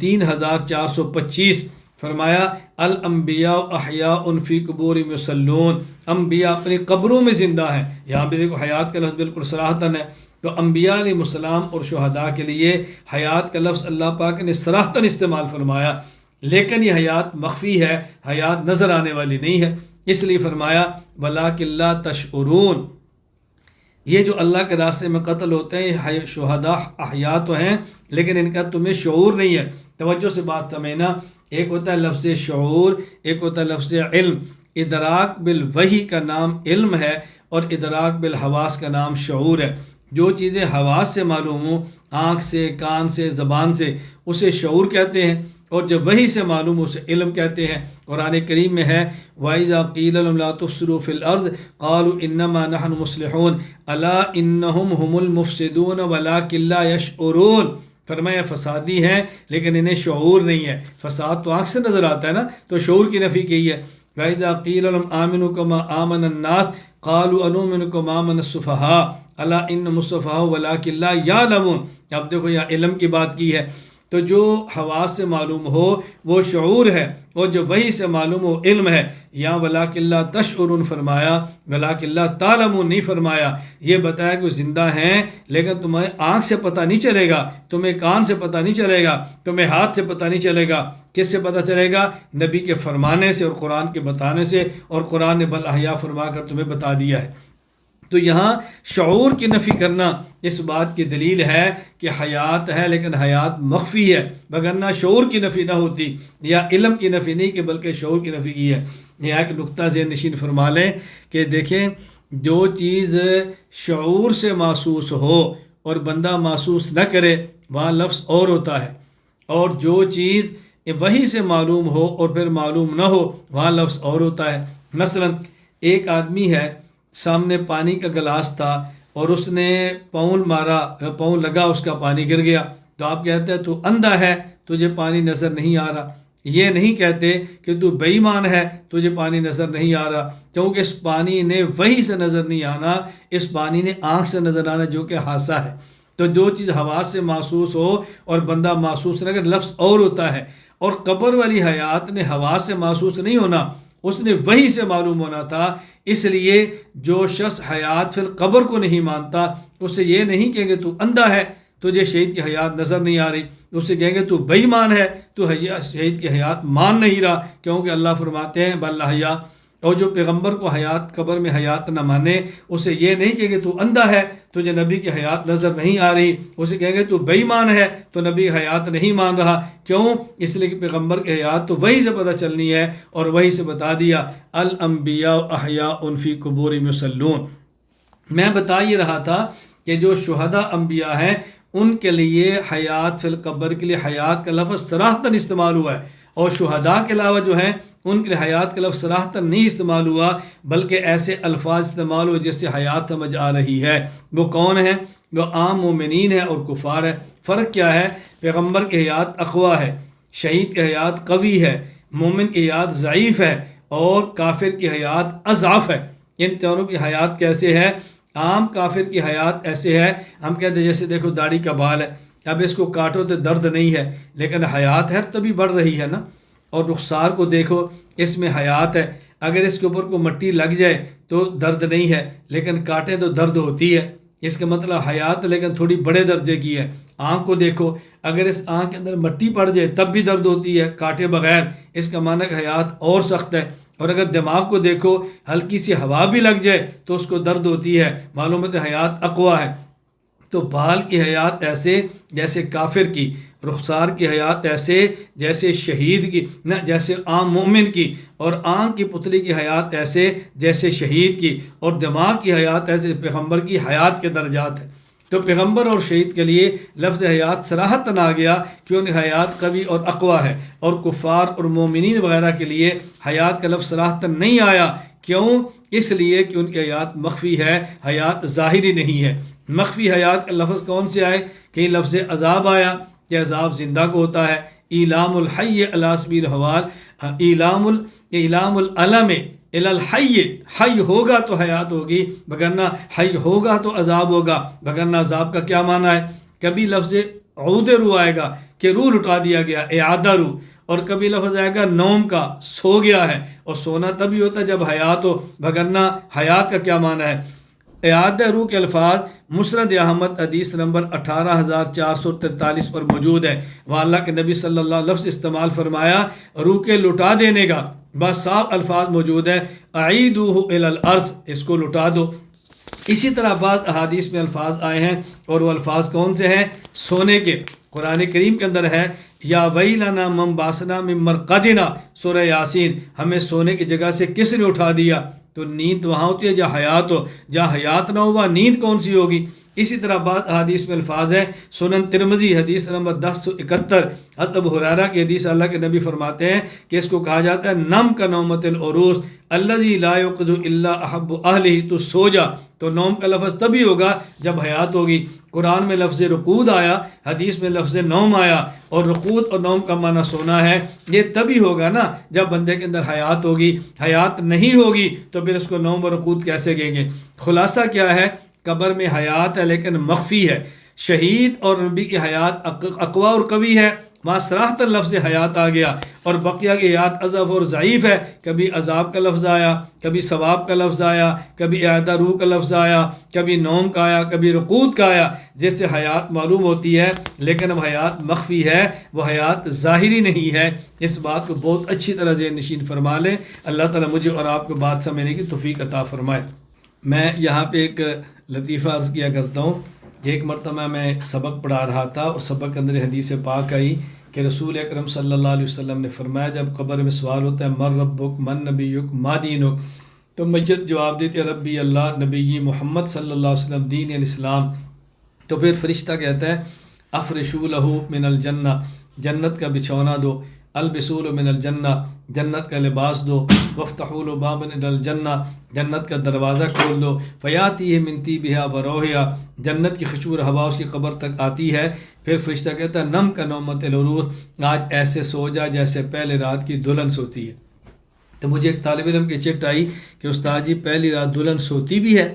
A: 3425، فرمایا الانبیاء احیاء فی قبورہم یصلون، انبیاء اپنی قبروں میں زندہ ہیں۔ یہاں بھی دیکھو حیات کا لفظ بالکل صراحتاً ہے۔ تو انبیاء علیہ السلام اور شہداء کے لیے حیات کا لفظ اللہ پاک نے صراحتاً استعمال فرمایا، لیکن یہ حیات مخفی ہے، حیات نظر آنے والی نہیں ہے، اس لیے فرمایا وَلَٰكِن لَا تَشْعُرُونَ۔ یہ جو اللہ کے راستے میں قتل ہوتے ہیں شہداء احیاء تو ہیں لیکن ان کا تمہیں شعور نہیں ہے۔ توجہ سے بات سمجھنا، ایک ہوتا ہے لفظ شعور، ایک ہوتا ہے لفظ علم۔ ادراک بالوحی کا نام علم ہے اور ادراک بالحواس کا نام شعور ہے۔ جو چیزیں حواس سے معلوم ہوں، آنکھ سے، کان سے، زبان سے، اسے شعور کہتے ہیں، اور جب وحی سے معلوم ہو اسے علم کہتے ہیں۔ قرآن کریم میں ہے وَإِذَا قِيلَ لَهُمْ لَا تُفْسِدُوا فِي الْأَرْضِ قَالُوا إِنَّمَا نَحْنُ مُصْلِحُونَ أَلَا إِنَّهُمْ هُمُ الْمُفْسِدُونَ وَلَٰكِن لَا يَشْعُرُونَ، فرمایا فسادی ہیں لیکن انہیں شعور نہیں ہے۔ فساد تو آنکھ سے نظر آتا ہے نا، تو شعور کی نفی کی ہے۔ وَإِذَا قِيلَ لَهُمْ آمِنُوا كَمَا آمَنَ النَّاسُ قَالُوا أَنُؤْمِنُ كَمَا آمَنَ السُّفَهَاءُ أَلَا إِنَّهُمُ السُّفَهَاءُ وَلَٰكِن لَا يَعْلَمُونَ۔ اب دیکھو یہاں علم کی بات کی ہے، تو جو حواس سے معلوم ہو وہ شعور ہے، اور جو وحی سے معلوم ہو علم ہے۔ یہاں وَلَٰكِن لَا تَشْعُرُونَ فرمایا، وَلَٰكِن لَا تَعْلَمُونَ نہیں فرمایا۔ یہ بتایا کہ وہ زندہ ہیں لیکن تمہیں آنکھ سے پتہ نہیں چلے گا، تمہیں کان سے پتہ نہیں چلے گا، تمہیں ہاتھ سے پتہ نہیں چلے گا۔ کس سے پتہ چلے گا؟ نبی کے فرمانے سے اور قرآن کے بتانے سے، اور قرآن نے بل احیا فرما کر تمہیں بتا دیا ہے۔ تو یہاں شعور کی نفی کرنا اس بات کی دلیل ہے کہ حیات ہے لیکن حیات مخفی ہے، وگرنہ شعور کی نفی نہ ہوتی، یا علم کی نفی نہیں کہ بلکہ شعور کی نفی کی ہے۔ یہ ایک نقطہ ذہن نشین فرما لیں کہ دیکھیں، جو چیز شعور سے محسوس ہو اور بندہ محسوس نہ کرے وہاں لفظ اور ہوتا ہے، اور جو چیز وحی سے معلوم ہو اور پھر معلوم نہ ہو وہاں لفظ اور ہوتا ہے۔ مثلا ایک آدمی ہے، سامنے پانی کا گلاس تھا اور اس نے پاؤں مارا، پاؤں لگا، اس کا پانی گر گیا، تو آپ کہتے ہیں تو اندھا ہے، تجھے پانی نظر نہیں آ رہا۔ یہ نہیں کہتے کہ تو بے ایمان ہے، تجھے پانی نظر نہیں آ رہا، کیونکہ اس پانی نے وحی سے نظر نہیں آنا، اس پانی نے آنکھ سے نظر آنا جو کہ حادثہ ہے۔ تو جو چیز حواس سے محسوس ہو اور بندہ محسوس نہ کرے لفظ اور ہوتا ہے، اور قبر والی حیات نے حواس سے محسوس نہیں ہونا، اس نے وحی سے معلوم ہونا تھا۔ اس لیے جو شخص حیات فی القبر کو نہیں مانتا، اسے یہ نہیں کہیں گے تو اندھا ہے، تجھے شہید کی حیات نظر نہیں آ رہی، اسے کہیں گے تو بے ایمان ہے، تو شہید کی حیات مان نہیں رہا، کیونکہ اللہ فرماتے ہیں بل احیا۔ اور جو پیغمبر کو حیات قبر میں حیات نہ مانے، اسے یہ نہیں کہیں گے تو اندھا ہے، تجھے نبی کی حیات نظر نہیں آ رہی، اسے کہیں گے تو بے ایمان ہے، تو نبی حیات نہیں مان رہا۔ کیوں؟ اس لیے کہ پیغمبر کی حیات تو وہی سے پتہ چلنی ہے، اور وہی سے بتا دیا الانبیاء احیاء فی قبورہم یصلون۔ میں بتا یہ رہا تھا کہ جو شہداء انبیاء ہیں ان کے لیے حیات فی القبر کے لیے حیات کا لفظ صراحتاً استعمال ہوا ہے، اور شہداء کے علاوہ جو ہیں ان کے حیات کا لفظ صراحتاً نہیں استعمال ہوا، بلکہ ایسے الفاظ استعمال ہوئے جس سے حیات سمجھ آ رہی ہے۔ وہ کون ہیں؟ وہ عام مومنین ہے اور کفار ہے۔ فرق کیا ہے؟ پیغمبر کی حیات اقویٰ ہے، شہید کی حیات قوی ہے، مومن کی حیات ضعیف ہے، اور کافر کی حیات اضعف ہے۔ ان چاروں کی حیات کیسے ہے؟ عام کافر کی حیات ایسے ہے، ہم کہتے ہیں جیسے دیکھو داڑھی کا بال ہے، اب اس کو کاٹو تو درد نہیں ہے، لیکن حیات ہے تبھی بڑھ رہی ہے نا۔ اور رخسار کو دیکھو، اس میں حیات ہے، اگر اس کے اوپر کو مٹی لگ جائے تو درد نہیں ہے، لیکن کاٹے تو درد ہوتی ہے۔ اس کا مطلب حیات لیکن تھوڑی بڑے درجے کی ہے۔ آنکھ کو دیکھو، اگر اس آنکھ کے اندر مٹی پڑ جائے تب بھی درد ہوتی ہے، کاٹے بغیر، اس کا معنی کہ حیات اور سخت ہے۔ اور اگر دماغ کو دیکھو، ہلکی سی ہوا بھی لگ جائے تو اس کو درد ہوتی ہے، معلوم ہے حیات اقویٰ ہے۔ تو بال کی حیات ایسے جیسے کافر کی، رخسار کی حیات ایسے جیسے شہید کی، نہ جیسے عام مومن کی، اور آنکھ کی پتلی کی حیات ایسے جیسے شہید کی، اور دماغ کی حیات ایسے پیغمبر کی حیات کے درجات ہیں۔ تو پیغمبر اور شہید کے لیے لفظ حیات صراحتاً آ گیا کہ ان کی حیات قوی اور اقویٰ ہے، اور کفار اور مومنین وغیرہ کے لیے حیات کا لفظ صراحتاً نہیں آیا۔ کیوں؟ اس لیے کہ ان کی حیات مخفی ہے، حیات ظاہری نہیں ہے۔ مخفی حیات کا لفظ کون سے آئے؟ کہیں لفظ عذاب آیا کہ عذاب زندہ کو ہوتا ہے، ایلام الحی علی سبیل الحوال، ایلام العلم الی الحی، حی ہوگا تو حیات ہوگی، وگرنہ حی ہوگا تو عذاب ہوگا، وگرنہ عذاب کا کیا معنی ہے؟ کبھی لفظ عود روح آئے گا کہ روح لٹا دیا گیا، اعادہ روح، اور کبھی لفظ آئے گا نوم کا، سو گیا ہے، اور سونا تبھی ہوتا ہے جب حیات ہو، وگرنہ حیات کا کیا معنی ہے؟ اعادہ روح کے الفاظ مسند احمد حدیث نمبر 18443 پر موجود ہے۔ وہاں اللہ کے نبی صلی اللہ علیہ وسلم لفظ استعمال فرمایا روح کے لٹا دینے کا، بس صاف الفاظ موجود ہے، اعیدوہ الی الارض، اس کو لٹا دو۔ اسی طرح بعض احادیث میں الفاظ آئے ہیں، اور وہ الفاظ کون سے ہیں؟ سونے کے۔ قرآن کریم کے اندر ہے یا ویلنا من باسنا من مرقدنا، سورہ یاسین، ہمیں سونے کی جگہ سے کس نے اٹھا دیا؟ تو نیند وہاں ہوتی ہے جہاں حیات ہو، جہاں حیات نہ ہو وہاں نیند کون سی ہوگی؟ اسی طرح بعض حدیث میں الفاظ ہے، سنن ترمذی حدیث نمبر 1071، حضرت ابو ہریرہ کی حدیث، اللہ کے نبی فرماتے ہیں کہ اس کو کہا جاتا ہے نم کا نومت العروس الذی لا یقظ الا احب اہلہ، تو سو جا۔ تو نوم کا لفظ تبھی ہوگا جب حیات ہوگی۔ قرآن میں لفظ رقود آیا، حدیث میں لفظ نوم آیا، اور رقود اور نوم کا معنی سونا ہے۔ یہ تبھی ہوگا نا جب بندے کے اندر حیات ہوگی، حیات نہیں ہوگی تو پھر اس کو نوم اور رقود کیسے کہیں گے؟ خلاصہ کیا ہے؟ قبر میں حیات ہے لیکن مخفی ہے۔ شہید اور نبی کی حیات اقویٰ اور قوی ہے، وہاں صراحتاً لفظ حیات آ گیا، اور بقیہ کی حیات اضعف اور ضعیف ہے۔ کبھی عذاب کا لفظ آیا، کبھی ثواب کا لفظ آیا، کبھی اعادہ روح کا لفظ آیا، کبھی نوم کا آیا، کبھی رقود کا آیا، جس سے حیات معلوم ہوتی ہے، لیکن اب حیات مخفی ہے، وہ حیات ظاہری نہیں ہے۔ اس بات کو بہت اچھی طرح ذہن نشین فرما لیں۔ اللہ تعالیٰ مجھے اور آپ کو بات سمجھنے کی توفیق عطا فرمائے۔ میں یہاں پہ ایک لطیفہ عرض کیا کرتا ہوں کہ ایک مرتبہ میں سبق پڑھا رہا تھا، اور سبق کے اندر حدیث پاک آئی کہ رسول اکرم صلی اللہ علیہ وسلم نے فرمایا جب قبر میں سوال ہوتا ہے من ربک من نبیک ما دینک، تو میت جواب دیتی ہے ربی اللہ نبی محمد صلی اللہ علیہ وسلم دین الاسلام۔ تو پھر فرشتہ کہتا ہے افرشوا لہ من الجنہ، جنت کا بچھونا دو، البسوا له من الجنہ، جنت کا لباس دو، وافتحوا له بابا الی الجنہ، جنت کا دروازہ کھول دو، فیاتیہ من طیبہا وروحہا، جنت کی خوشبو اور ہوا اس کی قبر تک آتی ہے۔ پھر فرشتہ کہتا ہے نم کا نومت العروس، آج ایسے سو جا جیسے پہلے رات کی دلہن سوتی ہے۔ تو مجھے ایک طالب علم کی چٹ آئی کہ استاد جی پہلی رات دلہن سوتی بھی ہے؟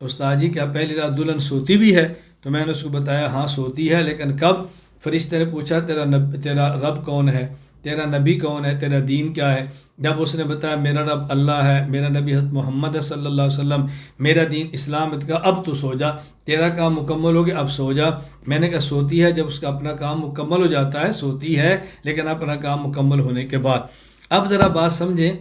A: استاد جی کیا پہلی رات دلہن سوتی بھی ہے؟ تو میں نے اس کو بتایا ہاں سوتی ہے، لیکن کب؟ فرشتے نے پوچھا تیرا رب کون ہے، تیرا نبی کون ہے، تیرا دین کیا ہے؟ جب اس نے بتایا میرا رب اللہ ہے، میرا نبی حضرت محمد ہے صلی اللہ علیہ وسلم، میرا دین اسلام ہے، کہا اب تو سو جا، تیرا کام مکمل ہو گیا، اب سو جا۔ میں نے کہا سوتی ہے جب اس کا اپنا کام مکمل ہو جاتا ہے، سوتی ہے لیکن اپنا کام مکمل ہونے کے بعد۔ اب ذرا بات سمجھیں،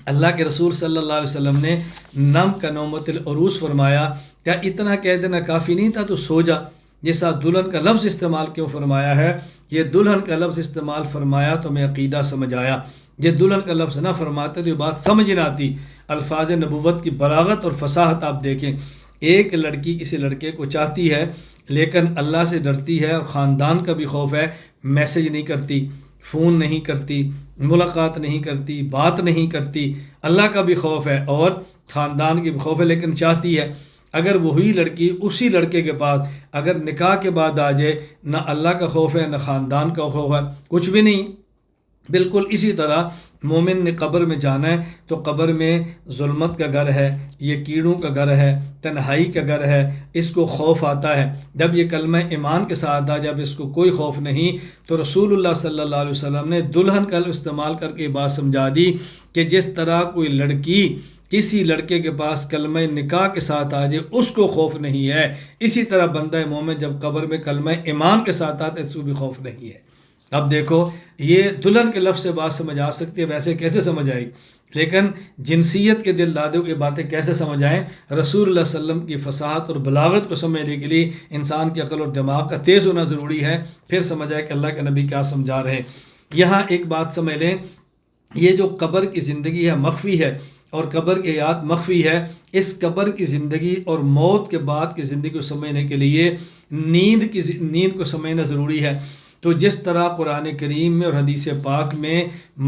A: اللہ کے رسول صلی اللہ علیہ وسلم نے نم کا نومت العروس فرمایا، کیا اتنا کہہ دینا کافی نہیں تھا تو سو جا؟ جیسا دلہن کا لفظ استعمال کیوں فرمایا ہے؟ یہ دلہن کا لفظ استعمال فرمایا تو میں عقیدہ سمجھ آیا، یہ دلہن کا لفظ نہ فرماتے تو یہ بات سمجھ نہ آتی۔ الفاظ نبوت کی بلاغت اور فصاحت آپ دیکھیں، ایک لڑکی کسی لڑکے کو چاہتی ہے لیکن اللہ سے ڈرتی ہے اور خاندان کا بھی خوف ہے، میسج نہیں کرتی، فون نہیں کرتی، ملاقات نہیں کرتی، بات نہیں کرتی، اللہ کا بھی خوف ہے اور خاندان کی بھی خوف ہے، لیکن چاہتی ہے اگر وہی لڑکی اسی لڑکے کے پاس اگر نکاح کے بعد آ جائے، نہ اللہ کا خوف ہے نہ خاندان کا خوف ہے، کچھ بھی نہیں۔ بالکل اسی طرح مومن نے قبر میں جانا ہے تو قبر میں ظلمت کا گھر ہے، یہ کیڑوں کا گھر ہے، تنہائی کا گھر ہے، اس کو خوف آتا ہے۔ جب یہ کلمہ ایمان کے ساتھ آ، جب اس کو کوئی خوف نہیں، تو رسول اللہ صلی اللہ علیہ وسلم نے دلہن کا استعمال کر کے یہ بات سمجھا دی کہ جس طرح کوئی لڑکی کسی لڑکے کے پاس کلمہ نکاح کے ساتھ آ جائے اس کو خوف نہیں ہے، اسی طرح بندہ مومن جب قبر میں کلمہ ایمان کے ساتھ آتا ہے اس کو بھی خوف نہیں ہے۔ اب دیکھو یہ دلہن کے لفظ سے بات سمجھ آ سکتی ہے، ویسے کیسے سمجھ آئی، لیکن جنسیت کے دل دادوں کی باتیں کیسے سمجھ آئیں؟ رسول اللہ صلی اللہ علیہ وسلم کی فصاحت اور بلاغت کو سمجھنے کے لیے انسان کی عقل اور دماغ کا تیز ہونا ضروری ہے، پھر سمجھ آئے کہ اللہ کے نبی کیا سمجھا رہے ہیں۔ یہاں ایک بات سمجھ لیں، یہ جو قبر کی زندگی ہے مخفی ہے اور قبر کی حیات مخفی ہے۔ اس قبر کی زندگی اور موت کے بعد کی زندگی کو سمجھنے کے لیے نیند کو سمجھنا ضروری ہے۔ تو جس طرح قرآن کریم میں اور حدیث پاک میں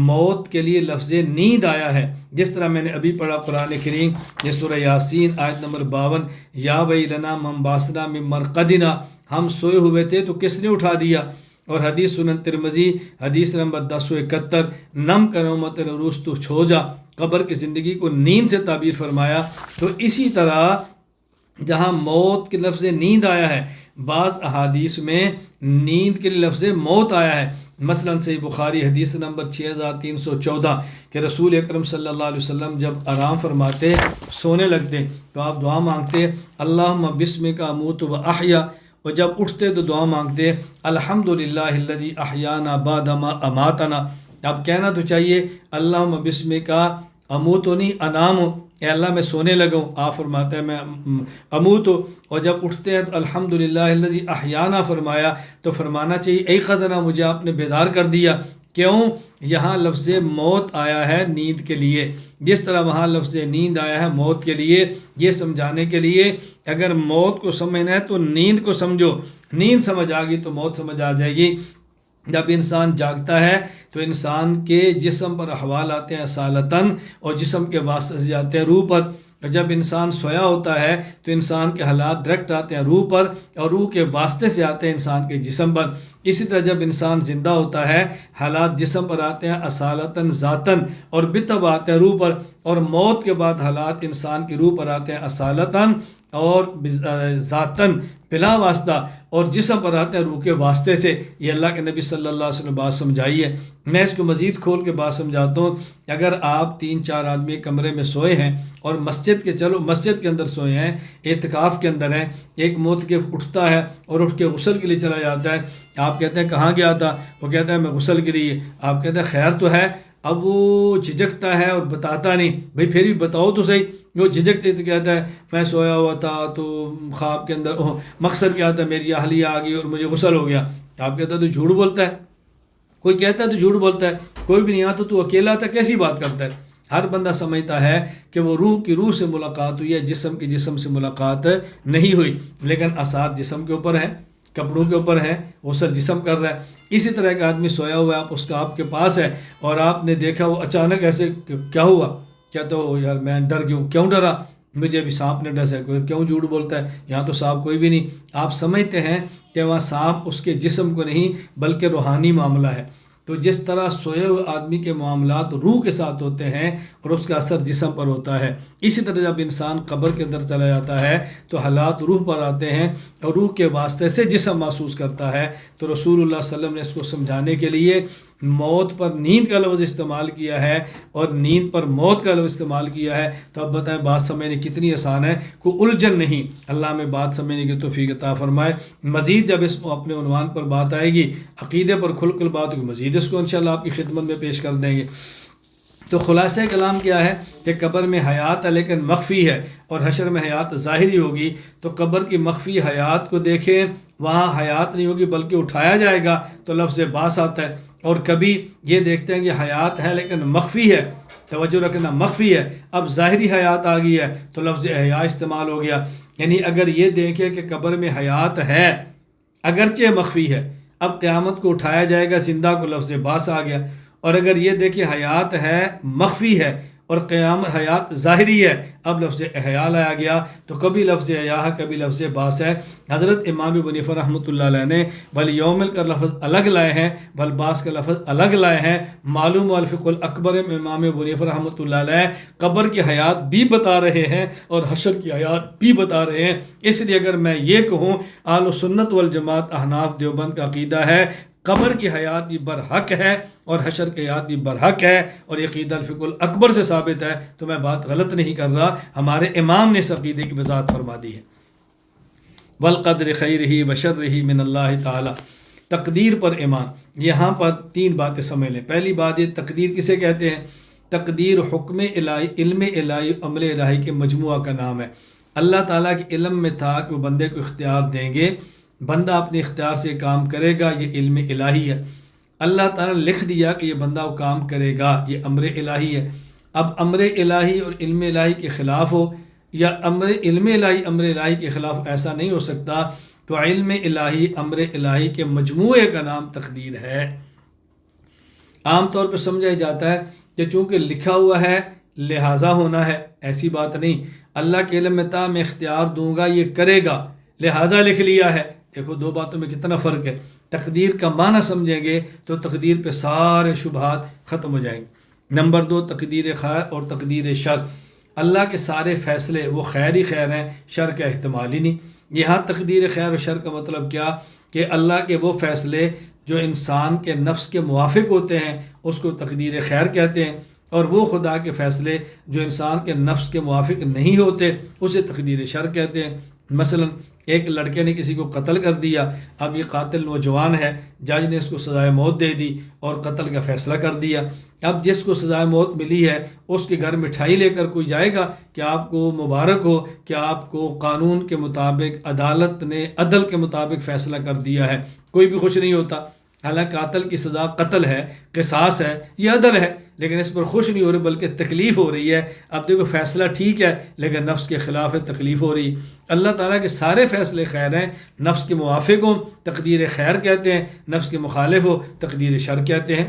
A: موت کے لیے لفظ نیند آیا ہے، جس طرح میں نے ابھی پڑھا قرآن کریم یہ سورہ یاسین آیت نمبر 52، یا ویلنا من باسنا من مرقدنا، ہم سوئے ہوئے تھے تو کس نے اٹھا دیا، اور حدیث سنن ترمذی حدیث نمبر 1071، نم کنومت روس تو چھو جا، قبر کی زندگی کو نیند سے تعبیر فرمایا۔ تو اسی طرح جہاں موت کے لفظ نیند آیا ہے، بعض احادیث میں نیند کے لفظ موت آیا ہے۔ مثلا صحیح بخاری حدیث نمبر 6314 کہ رسول اکرم صلی اللہ علیہ وسلم جب آرام فرماتے سونے لگتے تو آپ دعا مانگتے اللہم بسمک اموت و احیا، اور جب اٹھتے تو دعا مانگتے الحمدللہ الذی احیانا بعد ما اماتنا۔ اب کہنا تو چاہیے اللہم بسمک اموت و نہیں انام، اے اللہ میں سونے لگا ہوں، آپ فرماتا ہے میں اموت، اور جب اٹھتے ہیں تو الحمدللہ الذی احیانا فرمایا، تو فرمانا چاہیے ای خزنہ مجھے آپ نے بیدار کر دیا۔ کیوں؟ یہاں لفظ موت آیا ہے نیند کے لیے، جس طرح وہاں لفظ نیند آیا ہے موت کے لیے، یہ سمجھانے کے لیے اگر موت کو سمجھنا ہے تو نیند کو سمجھو، نیند سمجھ آ گئی تو موت سمجھ آ جائے گی۔ جب انسان جاگتا ہے تو انسان کے جسم پر احوال آتے ہیں اصالتاً، اور جسم کے واسطے سے جاتے ہیں روح پر، اور جب انسان سویا ہوتا ہے تو انسان کے حالات ڈائریکٹ آتے ہیں روح پر، اور روح کے واسطے سے آتے ہیں انسان کے جسم پر۔ اسی طرح جب انسان زندہ ہوتا ہے حالات جسم پر آتے ہیں اصالتاً ذاتاً، اور بطب آتے ہیں روح پر، اور موت کے بعد حالات انسان کی روح پر آتے ہیں اصالتاً اور ذاتاً بلا واسطہ، اور جسم پر آتے ہیں روح کے واسطے سے۔ یہ اللہ کے نبی صلی اللہ علیہ وسلم بات سمجھائی ہے۔ میں اس کو مزید کھول کے بات سمجھاتا ہوں۔ اگر آپ 3-4 آدمی کمرے میں سوئے ہیں اور مسجد کے اندر سوئے ہیں، اعتکاف کے اندر ہیں، ایک معتکف اٹھتا ہے اور اٹھ کے غسل کے لیے چلا جاتا ہے، آپ کہتے ہیں کہاں گیا تھا؟ وہ کہتا ہے میں غسل کے لیے۔ آپ کہتے ہیں خیر تو ہے؟ اب وہ جھجکتا ہے اور بتاتا نہیں، بھئی پھر بھی بتاؤ تو صحیح۔ وہ جھجکتے تو کہتا ہے میں سویا ہوا تھا تو خواب کے اندر مقصد کیا تھا میری اہلیہ آ گئی اور مجھے غسل ہو گیا۔ آپ کہتا ہے تو جھوٹ بولتا ہے، کوئی کہتا ہے تو جھوٹ بولتا ہے، کوئی بھی نہیں آتا تو اکیلا تھا، کیسی بات کرتا ہے؟ ہر بندہ سمجھتا ہے کہ وہ روح کی روح سے ملاقات ہوئی ہے، جسم کی جسم سے ملاقات نہیں ہوئی، لیکن آثار جسم کے اوپر ہیں، کپڑوں کے اوپر ہے، غسل جسم کر رہا ہے۔ اسی طرح ایک آدمی سویا ہوا ہے، آپ کے پاس ہے، اور آپ نے دیکھا وہ اچانک ایسے کیا ہوا، کہتا ہو یار میں ڈر گیا ہوں۔ کیوں ڈرا؟ مجھے ابھی سانپ نے ڈسا۔ کیوں جھوٹ بولتا ہے؟ یہاں تو سانپ کوئی بھی نہیں۔ آپ سمجھتے ہیں کہ وہاں سانپ اس کے جسم کو نہیں بلکہ روحانی معاملہ ہے۔ تو جس طرح سوئے ہوئے آدمی کے معاملات روح کے ساتھ ہوتے ہیں اور اس کا اثر جسم پر ہوتا ہے، اسی طرح جب انسان قبر کے اندر چلا جاتا ہے تو حالات روح پر آتے ہیں اور روح کے واسطے سے جسم محسوس کرتا ہے۔ تو رسول اللہ صلی اللہ علیہ وسلم نے اس کو سمجھانے کے لیے موت پر نیند کا لفظ استعمال کیا ہے اور نیند پر موت کا لفظ استعمال کیا ہے۔ تو اب بتائیں بات سمجھنے کتنی آسان ہے، کوئی الجھن نہیں۔ اللہ میں بات سمجھنے کی توفیق عطا فرمائے۔ مزید جب اس اپنے عنوان پر بات آئے گی، عقیدے پر کھل کر بات ہوگی، مزید اس کو انشاءاللہ آپ کی خدمت میں پیش کر دیں گے۔ تو خلاصہ کلام کیا ہے کہ قبر میں حیات ہے لیکن مخفی ہے، اور حشر میں حیات ظاہری ہوگی۔ تو قبر کی مخفی حیات کو دیکھیں، وہاں حیات نہیں ہوگی بلکہ اٹھایا جائے گا تو لفظ باس آتا ہے۔ اور کبھی یہ دیکھتے ہیں کہ حیات ہے لیکن مخفی ہے، توجہ رکھنا مخفی ہے، اب ظاہری حیات آ گئی ہے تو لفظ احیا استعمال ہو گیا۔ یعنی اگر یہ دیکھیں کہ قبر میں حیات ہے اگرچہ مخفی ہے، اب قیامت کو اٹھایا جائے گا، زندہ کو لفظ باس آ گیا. اور اگر یہ دیکھیں حیات ہے مخفی ہے اور قیامت حیات ظاہری ہے، اب لفظ احیا لایا گیا، تو کبھی لفظ احیا ہے کبھی لفظ باس ہے. حضرت امام ابو حنیفہ رحمۃ اللہ علیہ نے بل یومل کا لفظ الگ لائے ہیں، بل باس کا لفظ الگ لائے ہیں. معلوم الفقہ الاکبر میں امام ابو حنیفہ رحمۃ اللہ علیہ قبر کی حیات بھی بتا رہے ہیں اور حشر کی حیات بھی بتا رہے ہیں. اس لیے اگر میں یہ کہوں اہل سنت والجماعت احناف دیوبند کا عقیدہ ہے قبر کی حیات بھی برحق ہے اور حشر کی حیات بھی برحق ہے، اور یہ عقیدہ الفقہ الاکبر سے ثابت ہے، تو میں بات غلط نہیں کر رہا. ہمارے امام نے اس عقیدے کی وضاحت فرما دی ہے. والقدر خیرہ وشرہ من اللہ تعالی، تقدیر پر ایمان. یہاں پر 3 باتیں سمجھ لیں. پہلی بات یہ تقدیر کسے کہتے ہیں؟ تقدیر حکم الہی، علم الہی، عمل الہی کے مجموعہ کا نام ہے. اللہ تعالیٰ کے علم میں تھا کہ وہ بندے کو اختیار دیں گے، بندہ اپنے اختیار سے کام کرے گا، یہ علم الہی ہے. اللہ تعالیٰ نے لکھ دیا کہ یہ بندہ وہ کام کرے گا، یہ امر الہی ہے. اب امر الہی اور علم الہی کے خلاف ہو یا علم الہی امر الہی کے خلاف، ایسا نہیں ہو سکتا. تو علم الہی امر الہی کے مجموعے کا نام تقدیر ہے. عام طور پہ سمجھا جاتا ہے کہ چونکہ لکھا ہوا ہے لہٰذا ہونا ہے، ایسی بات نہیں. اللہ کے علم میں تھا میں اختیار دوں گا یہ کرے گا لہٰذا لکھ لیا ہے. دیکھو 2 باتوں میں کتنا فرق ہے. تقدیر کا معنی سمجھیں گے تو تقدیر پہ سارے شبہات ختم ہو جائیں گے. نمبر 2 تقدیر خیر اور تقدیر شر. اللہ کے سارے فیصلے وہ خیر ہی خیر ہیں، شر کا احتمال ہی نہیں. یہاں تقدیر خیر و شر کا مطلب کیا کہ اللہ کے وہ فیصلے جو انسان کے نفس کے موافق ہوتے ہیں اس کو تقدیر خیر کہتے ہیں، اور وہ خدا کے فیصلے جو انسان کے نفس کے موافق نہیں ہوتے اسے تقدیر شر کہتے ہیں. مثلا ایک لڑکے نے کسی کو قتل کر دیا، اب یہ قاتل نوجوان ہے، جج نے اس کو سزائے موت دے دی اور قتل کا فیصلہ کر دیا. اب جس کو سزائے موت ملی ہے اس کے گھر مٹھائی لے کر کوئی جائے گا کہ آپ کو مبارک ہو کہ آپ کو قانون کے مطابق عدالت نے عدل کے مطابق فیصلہ کر دیا ہے؟ کوئی بھی خوش نہیں ہوتا. حالانکہ قاتل کی سزا قتل ہے، قصاص ہے، یہ عدل ہے، لیکن اس پر خوش نہیں ہو رہے بلکہ تکلیف ہو رہی ہے. اب دیکھو فیصلہ ٹھیک ہے لیکن نفس کے خلاف ہے، تکلیف ہو رہی. اللہ تعالیٰ کے سارے فیصلے خیر ہیں، نفس کے موافق ہوں تقدیر خیر کہتے ہیں، نفس کے مخالف ہو تقدیر شر کہتے ہیں.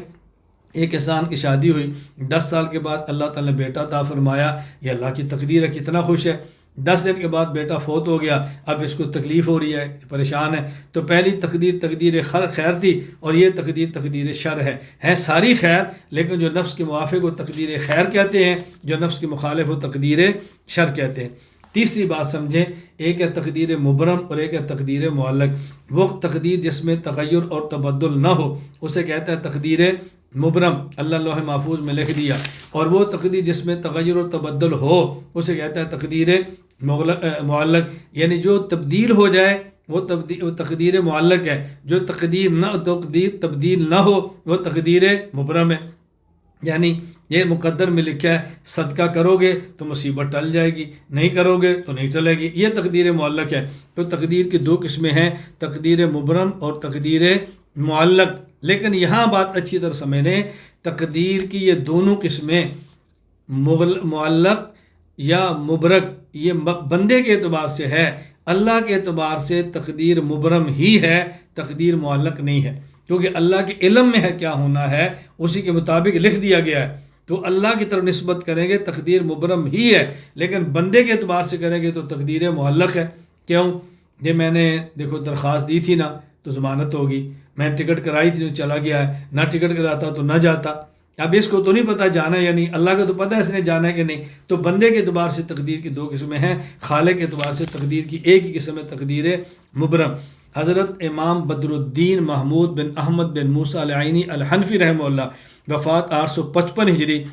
A: ایک انسان کی شادی ہوئی، 10 سال کے بعد اللہ تعالیٰ نے بیٹا عطا فرمایا، یہ اللہ کی تقدیر ہے، کتنا خوش ہے. 10 دن کے بعد بیٹا فوت ہو گیا، اب اس کو تکلیف ہو رہی ہے، پریشان ہے. تو پہلی تقدیر خیر تھی اور یہ تقدیر شر ہے ساری خیر، لیکن جو نفس کے موافق وہ تقدیر خیر کہتے ہیں، جو نفس کے مخالف وہ تقدیر شر کہتے ہیں. تیسری بات سمجھیں، ایک ہے تقدیر مبرم اور ایک ہے تقدیر معلق. وہ تقدیر جس میں تغیر اور تبدل نہ ہو اسے کہتا ہے تقدیر مبرم، اللہ لوح محفوظ میں لکھ دیا. اور وہ تقدیر جس میں تغیر اور تبدل ہو اسے کہتا ہے تقدیر معلق، یعنی جو تبدیل ہو جائے وہ تقدیر معلق ہے، جو تبدیل نہ ہو وہ تقدیر مبرم ہے. یعنی یہ مقدر میں لکھا ہے صدقہ کرو گے تو مصیبت ٹل جائے گی، نہیں کرو گے تو نہیں ٹلے گی، یہ تقدیر معلق ہے. تو تقدیر کی 2 قسمیں ہیں، تقدیر مبرم اور تقدیر معلق. لیکن یہاں بات اچھی طرح سمجھیں، تقدیر کی یہ دونوں قسمیں معلق یا مبرک یہ بندے کے اعتبار سے ہے، اللہ کے اعتبار سے تقدیر مبرم ہی ہے، تقدیر معلق نہیں ہے. کیونکہ اللہ کے علم میں ہے کیا ہونا ہے، اسی کے مطابق لکھ دیا گیا ہے. تو اللہ کی طرف نسبت کریں گے تقدیر مبرم ہی ہے، لیکن بندے کے اعتبار سے کریں گے تو تقدیر معلق ہے. کیوں؟ یہ میں نے دیکھو درخواست دی تھی نا تو ضمانت ہوگی، میں ٹکٹ کرائی تھی تو چلا گیا ہے، نہ ٹکٹ کراتا تو نہ جاتا. اب اس کو تو نہیں پتہ جانا یا نہیں، اللہ کو تو پتہ ہے اس نے جانا ہے کہ نہیں. تو بندے کے اعتبار سے تقدیر کی 2 قسمیں ہیں، خالق کے اعتبار سے تقدیر کی ایک ہی قسم ہے، تقدیر مبرم. حضرت امام بدر الدین محمود بن احمد بن موسیٰ العینی الحنفی رحمہ اللہ، وفات 855 ہجری،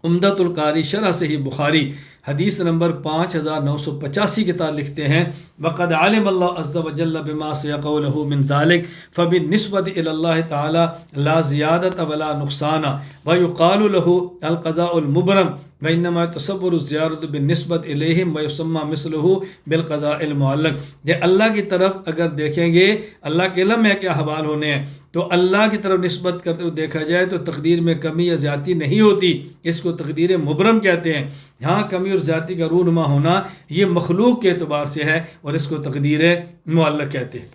A: عمدۃ القاری شرح صحیح بخاری حدیث نمبر 5985 کے تحت لکھتے ہیں، وقد علم اللہ عز وجل بما سيقوله من ذلك فبالنسبة الى الله تعالى لا زیادت ولا نقصان ويقال له القضاء المبرم وانما تصور الزیارت بالنسبت الیہم ویسمى مثله بالقضاء المعلق. یہ اللہ کی طرف اگر دیکھیں گے، اللہ کے علم میں کیا حوال ہونے ہیں، تو اللہ کی طرف نسبت کرتے ہوئے دیکھا جائے تو تقدیر میں کمی یا زیادتی نہیں ہوتی، اس کو تقدیر مبرم کہتے ہیں. ہاں کمی اور زیادتی کا رونما ہونا یہ مخلوق کے اعتبار سے ہے اور اس کو تقدیر معلق کہتے ہیں.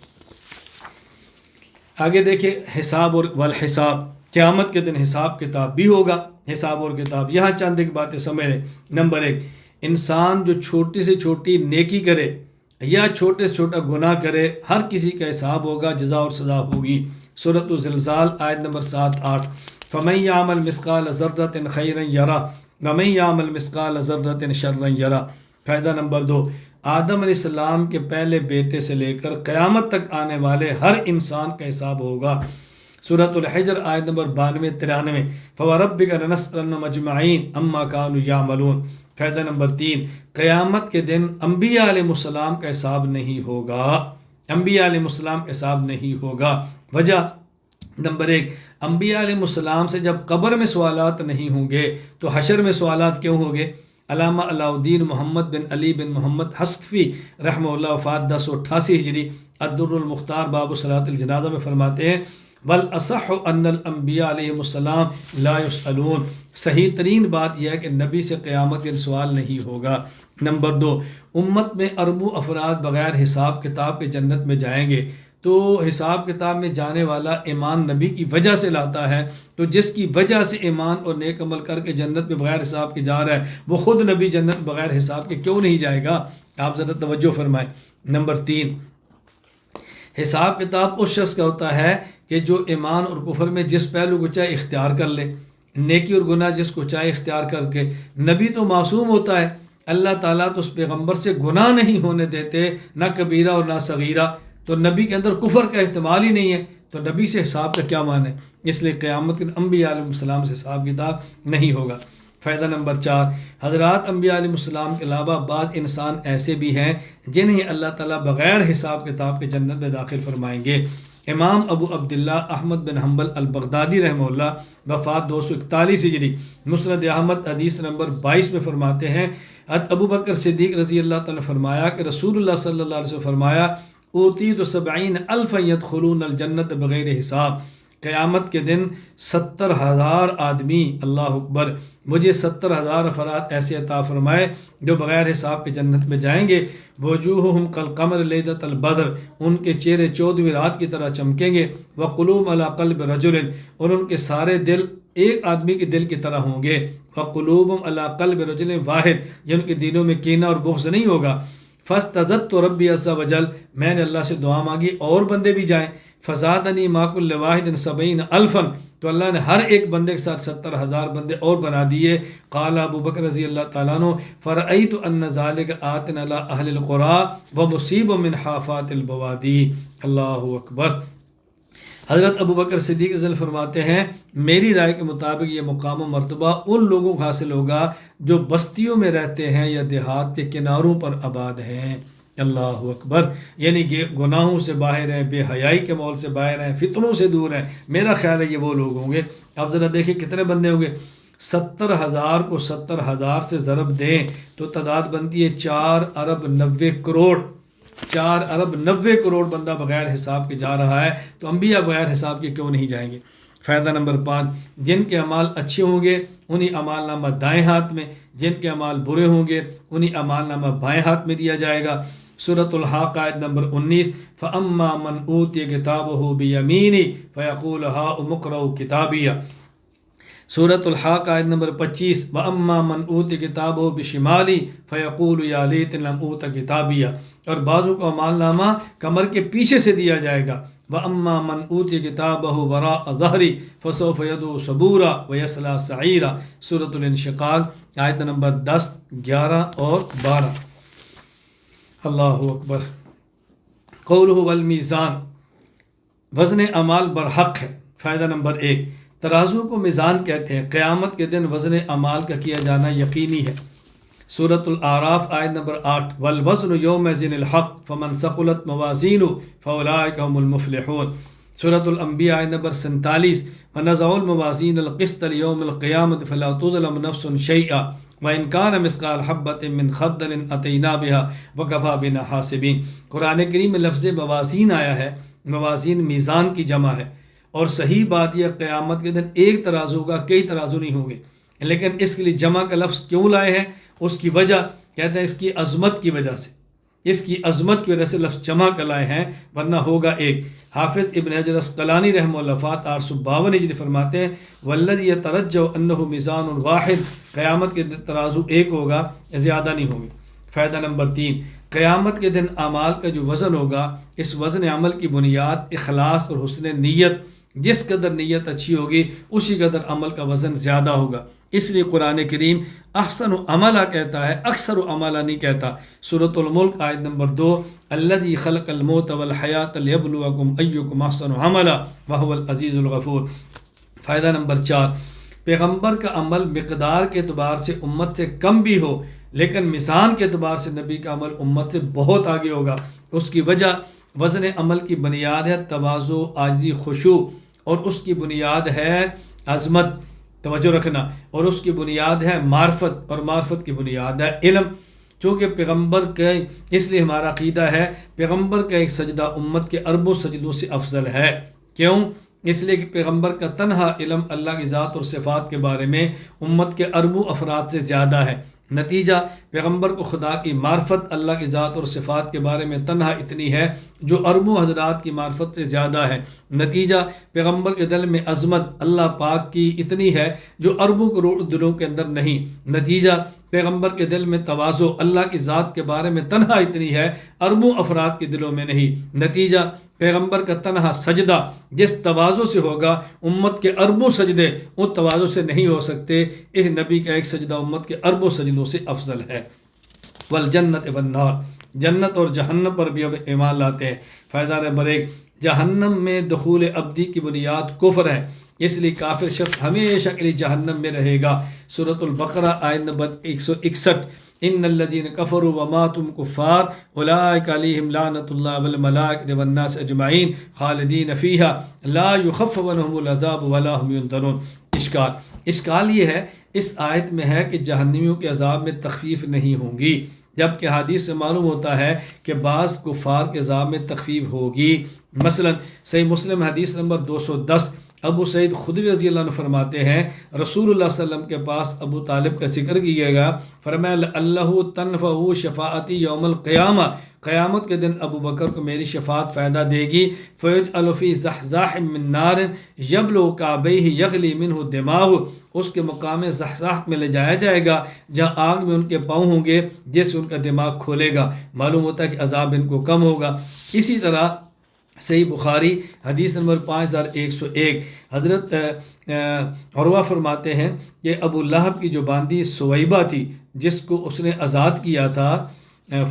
A: آگے دیکھیں حساب اور والحساب، قیامت کے دن حساب کتاب بھی ہوگا، حساب اور کتاب۔ یہاں چند ایک باتیں سمجھ لیں۔ نمبر 1، انسان جو چھوٹی سے چھوٹی نیکی کرے یا چھوٹے سے چھوٹا گناہ کرے، ہر کسی کا حساب ہوگا، جزا اور سزا ہوگی۔ سورۃ الزلزال آیت نمبر 7-8، فَمَن يَعْمَلْ مِثْقَالَ ذَرَّةٍ خَيْرًا يَرَهُ وَمَن يَعْمَلْ مِثْقَالَ ذَرَّةٍ شَرًّا يَرَهُ۔ فائدہ نمبر 2، آدم علیہ السلام کے پہلے بیٹے سے لے کر قیامت تک آنے والے ہر انسان کا حساب ہوگا۔ سورۃ الحجر آیت نمبر 92-93، فَوَرَبِّكَ لَنَسْأَلَنَّهُمْ أَجْمَعِينَ عَمَّا كَانُوا يَعْمَلُونَ۔ فائدہ نمبر 3، قیامت کے دن انبیاء علیہ السلام کا حساب نہیں ہوگا، انبیاء علیہ السلام کا حساب نہیں ہوگا۔ وجہ نمبر 1، انبیاء علیہ السلام سے جب قبر میں سوالات نہیں ہوں گے تو حشر میں سوالات کیوں ہوں گے؟ علامہ علاء الدین محمد بن علی بن محمد حسقفی رحمہ اللہ وفات 1088 ہجری الدر المختار باب صلاۃ الجنازہ میں فرماتے ہیں والاصح ان الانبیاء علیہم السلام لا یسألون، صحیح ترین بات یہ ہے کہ نبی سے قیامت کے سوال نہیں ہوگا۔ نمبر 2، امت میں اربوں افراد بغیر حساب کتاب کے جنت میں جائیں گے، تو حساب کتاب میں جانے والا ایمان نبی کی وجہ سے لاتا ہے، تو جس کی وجہ سے ایمان اور نیک عمل کر کے جنت میں بغیر حساب کے جا رہا ہے، وہ خود نبی جنت بغیر حساب کے کیوں نہیں جائے گا؟ آپ ذرا توجہ فرمائیں۔ نمبر 3، حساب کتاب اس شخص کا ہوتا ہے کہ جو ایمان اور کفر میں جس پہلو کو چاہے اختیار کر لے، نیکی اور گناہ جس کو چاہے اختیار کر کے۔ نبی تو معصوم ہوتا ہے، اللہ تعالیٰ تو اس پیغمبر سے گناہ نہیں ہونے دیتے، نہ کبیرہ اور نہ صغیرہ، تو نبی کے اندر کفر کا احتمال ہی نہیں ہے، تو نبی سے حساب کا کیا معنی ہے؟ اس لیے قیامت کے انبیاء علیہ السلام سے حساب کتاب نہیں ہوگا۔ فائدہ نمبر 4، حضرات انبیاء علیہ السلام کے علاوہ بعض انسان ایسے بھی ہیں جنہیں اللہ تعالیٰ بغیر حساب کتاب کے جنت میں داخل فرمائیں گے۔ امام ابو عبداللہ احمد بن حنبل البغدادی رحمہ اللہ وفات 241 ہجری مسند احمد حدیث نمبر 22 میں فرماتے ہیں ابو بکر صدیق رضی اللہ تعالیٰ نے فرمایا کہ رسول اللہ صلی اللہ علیہ وسلم فرمایا اوتیت 70,000 يدخلون الجنت بغیر حساب، قیامت کے دن 70,000 آدمی، اللہ اکبر، مجھے 70,000 افراد ایسے عطا فرمائے جو بغیر حساب کے جنت میں جائیں گے۔ وجوہہم کالقمر لیلۃ البدر، ان کے چہرے 14ویں رات کی طرح چمکیں گے۔ وقلوب علی قلب رجل، اور ان کے سارے دل ایک آدمی کے دل کی طرح ہوں گے۔ وقلوبہم علی قلب رجل واحد، جن کے دلوں میں کینہ اور بغض نہیں ہوگا۔ فاستزدت ربی عز وجل، میں نے اللہ سے دعا مانگی اور بندے بھی جائیں۔ فزادنی ما کل واحد 70,000، تو اللہ نے ہر ایک بندے کے ساتھ 70,000 بندے اور بنا دیے۔ قال ابو بکر رضی اللہ تعالیٰ عنہ فرأیت ان ذلک آت علی اہل القرى ومصیب من حافات البوادی۔ اللہ اکبر۔ حضرت ابو بکر صدیق رضی اللہ فرماتے ہیں میری رائے کے مطابق یہ مقام و مرتبہ ان لوگوں کو حاصل ہوگا جو بستیوں میں رہتے ہیں یا دیہات کے کناروں پر آباد ہیں۔ اللہ اکبر، یعنی کہ گناہوں سے باہر ہیں، بے حیائی کے ماحول سے باہر ہیں، فتنوں سے دور ہیں۔ میرا خیال ہے یہ وہ لوگ ہوں گے۔ اب ذرا دیکھیں کتنے بندے ہوں گے، 70,000 کو 70,000 سے ضرب دیں تو تعداد بنتی ہے 4 ارب 90 کروڑ۔ 4 ارب 90 کروڑ بندہ بغیر حساب کے جا رہا ہے، تو انبیاء بغیر حساب کے کیوں نہیں جائیں گے؟ فائدہ نمبر 5، جن کے اعمال اچھے ہوں گے انہیں اعمال نامہ دائیں ہاتھ میں، جن کے اعمال برے ہوں گے انہیں اعمال نامہ بائیں ہاتھ میں دیا جائے گا۔ سورۃ الحاقہ آیت نمبر 19، فَأَمَّا مَنْ أُوتِيَ كِتَابَهُ بِيَمِينِهِ فَيَقُولُ هَاؤُمُ اقْرَءُوا كِتَابِيَهْ۔ سورۃ الحاقہ آیت نمبر 25، وَأَمَّا مَنْ أُوتِيَ كِتَابَهُ بِشِمَالِهِ فَيَقُولُ يَا لَيْتَنِي لَمْ أُوتَ كِتَابِيَهْ، اور بعضوں کو اعمال نامہ کمر کے پیچھے سے دیا جائے گا۔ وَأَمَّا مَنْ أُوتِيَ كِتَابَهُ وَرَاءَ ظَهْرِهِ فَسَوْفَ يَدْعُو ثُبُورًا وَيَصْلَىٰ سَعِيرًا۔ سورۃ الانشقاق آیت نمبر 10، 11 اور 12۔ اللہ اکبر۔ قولہ والمیزان، وزن اعمال برحق ہے۔ فائدہ نمبر 1، ترازو کو میزان کہتے ہیں، قیامت کے دن وزن اعمال کا کیا جانا یقینی ہے۔ سورۃ الاعراف آیت نمبر 8، والوزن یومئذ الحق فمن ثقلت موازینہ فاولئک هم المفلحون۔ سورۃ الانبیاء آیت نمبر 47، ونضع الموازین القسط لیوم القیامۃ فلا تظلم نفس شیئا وَإِنْ كَانَ مِثْقَالَ حَبَّةٍ مِّنْ خَرْدَلٍ أَتَيْنَا بِهَا وَكَفَىٰ بِنَا حَاسِبِينَ۔ قرآن کریم میں لفظ موازین آیا ہے، موازین میزان کی جمع ہے، اور صحیح بات یہ قیامت کے دن ایک ترازو ہوگا، کئی ترازو نہیں ہوں گے، لیکن اس کے لیے جمع کا لفظ کیوں لائے ہیں؟ اس کی وجہ کہتے ہیں اس کی عظمت کی وجہ سے، اس کی عظمت کی وجہ سے لفظ جمع کا لائے ہیں، ورنہ ہوگا ایک۔ حافظ ابن حجر اسقلانی رحمہ اللہ وفات 852 ہجری فرماتے ہیں والذی یترجح انہ میزان واحد، قیامت کے دن ترازو ایک ہوگا، زیادہ نہیں ہوگی۔ فائدہ نمبر 3، قیامت کے دن اعمال کا جو وزن ہوگا، اس وزن عمل کی بنیاد اخلاص اور حسن نیت، جس قدر نیت اچھی ہوگی اسی قدر عمل کا وزن زیادہ ہوگا۔ اس لیے قرآن کریم احسن عملہ کہتا ہے، اکثر عملہ نہیں کہتا۔ سورۃ الملک آیت نمبر 2، الذی خلق الموت والحیات لیبلوکم ایکم احسن عملا وہو العزیز الغفور۔ فائدہ نمبر 4، پیغمبر کا عمل مقدار کے اعتبار سے امت سے کم بھی ہو، لیکن میزان کے اعتبار سے نبی کا عمل امت سے بہت آگے ہوگا۔ اس کی وجہ وزن عمل کی بنیاد ہے تواضع، عاجزی، خشوع، اور اس کی بنیاد ہے عظمت، توجہ رکھنا، اور اس کی بنیاد ہے معرفت، اور معرفت کی بنیاد ہے علم۔ چونکہ پیغمبر کے، اس لیے ہمارا عقیدہ ہے پیغمبر کا ایک سجدہ امت کے اربوں سجدوں سے افضل ہے۔ کیوں؟ اس لیے کہ پیغمبر کا تنہا علم اللہ کی ذات اور صفات کے بارے میں امت کے اربوں افراد سے زیادہ ہے۔ نتیجہ پیغمبر کو خدا کی معرفت اللہ کی ذات اور صفات کے بارے میں تنہا اتنی ہے جو اربوں حضرات کی معرفت سے زیادہ ہے۔ نتیجہ پیغمبر کے دل میں عظمت اللہ پاک کی اتنی ہے جو اربوں کروڑ دلوں کے اندر نہیں۔ نتیجہ پیغمبر کے دل میں تواضع اللہ کی ذات کے بارے میں تنہا اتنی ہے، اربوں افراد کے دلوں میں نہیں۔ نتیجہ پیغمبر کا تنہا سجدہ جس تواضع سے ہوگا، امت کے اربوں سجدے ان تواضع سے نہیں ہو سکتے۔ اس نبی کا ایک سجدہ امت کے اربوں سجدوں سے افضل ہے۔ والجنت والنار، جنت اور جہنم پر بھی اب ایمان لاتے ہیں۔ فائدہ نمبر 1، جہنم میں دخول ابدی کی بنیاد کفر ہے، اس لیے کافر شخص ہمیشہ کے لیے جہنم میں رہے گا۔ سورۃ البقرہ آیت نمبر 161، ان الذین کفروا وماتوا کفار اولئک علیہم لعنۃ اللہ والملائکۃ والناس اجمعین خالدین فیہا لا یخفف عنہم العذاب ولا هم ینظرون۔ اشکال یہ ہے اس آیت میں ہے کہ جہنمیوں کے عذاب میں تخفیف نہیں ہوں گی، جبکہ حدیث سے معلوم ہوتا ہے کہ بعض کفار کے عذاب میں تخفیف ہوگی۔ مثلا صحیح مسلم حدیث نمبر 210، ابو سعید خدری رضی اللہ عنہ فرماتے ہیں رسول اللہ صلی اللہ علیہ وسلم کے پاس ابو طالب کا ذکر کیا گیا، فرمایا اللہ تنفع شفاعتی یوم القیامہ، قیامت کے دن ابو بکر کو میری شفاعت فائدہ دے گی۔ فیجعل فی زحزاح من نار یبلغ کعبیہ یغلی منہ دماغ، اس کے مقام زحزاح میں لے جایا جائے گا جہاں آگ میں ان کے پاؤں ہوں گے جس سے ان کا دماغ کھولے گا۔ معلوم ہوتا ہے کہ عذاب ان کو کم ہوگا۔ اسی طرح صحیح بخاری حدیث نمبر 5101، حضرت عروہ فرماتے ہیں کہ ابو لہب کی جو باندی سویبہ تھی جس کو اس نے آزاد کیا تھا،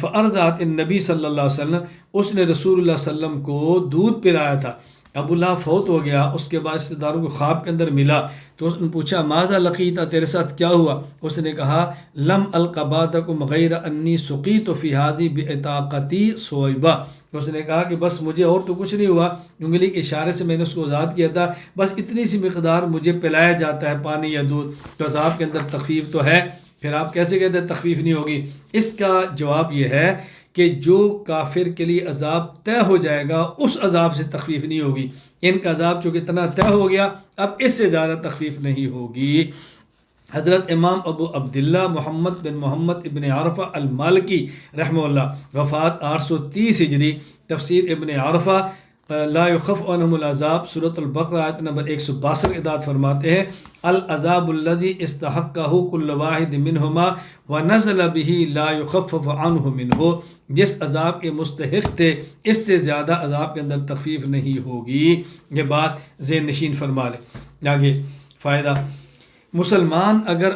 A: فارضعت النبی صلی اللہ علیہ وسلم، اس نے رسول اللہ صلی اللہ علیہ وسلم کو دودھ پلایا تھا۔ ابو لہب فوت ہو گیا، اس کے بعد رشتہ داروں کو خواب کے اندر ملا تو اس نے پوچھا ماذا لقیت، تیرے ساتھ کیا ہوا؟ اس نے کہا لم الق بعدکم غیر انی سقیت فی ہذہ بعتاقتی سویبہ، اس نے کہا کہ بس مجھے اور تو کچھ نہیں ہوا، انگلی کے اشارے سے میں نے اس کو آزاد کیا تھا، بس اتنی سی مقدار مجھے پلایا جاتا ہے پانی یا دودھ، تو عذاب کے اندر تخفیف تو ہے، پھر آپ کیسے کہتے ہیں تخفیف نہیں ہوگی؟ اس کا جواب یہ ہے کہ جو کافر کے لیے عذاب طے ہو جائے گا اس عذاب سے تخفیف نہیں ہوگی۔ ان کا عذاب چونکہ اتنا طے ہو گیا، اب اس سے زیادہ تخفیف نہیں ہوگی۔ حضرت امام ابو عبداللہ محمد بن محمد ابن عرفہ المالکی رحمہ اللہ وفات 830 ہجری، تفسیر ابن عرفہ لا یخف عنہم العذاب سورۃ البقرہ آیت نمبر 162 کے اعداد فرماتے ہیں العذاب الذی استحقہ کل واحد منہما ونزل بہ لا یخفف عنہ منہ، جس عذاب کے مستحق تھے اس سے زیادہ عذاب کے اندر تخفیف نہیں ہوگی۔ یہ بات ذہن نشین فرما لیں۔ آگے فائدہ، مسلمان اگر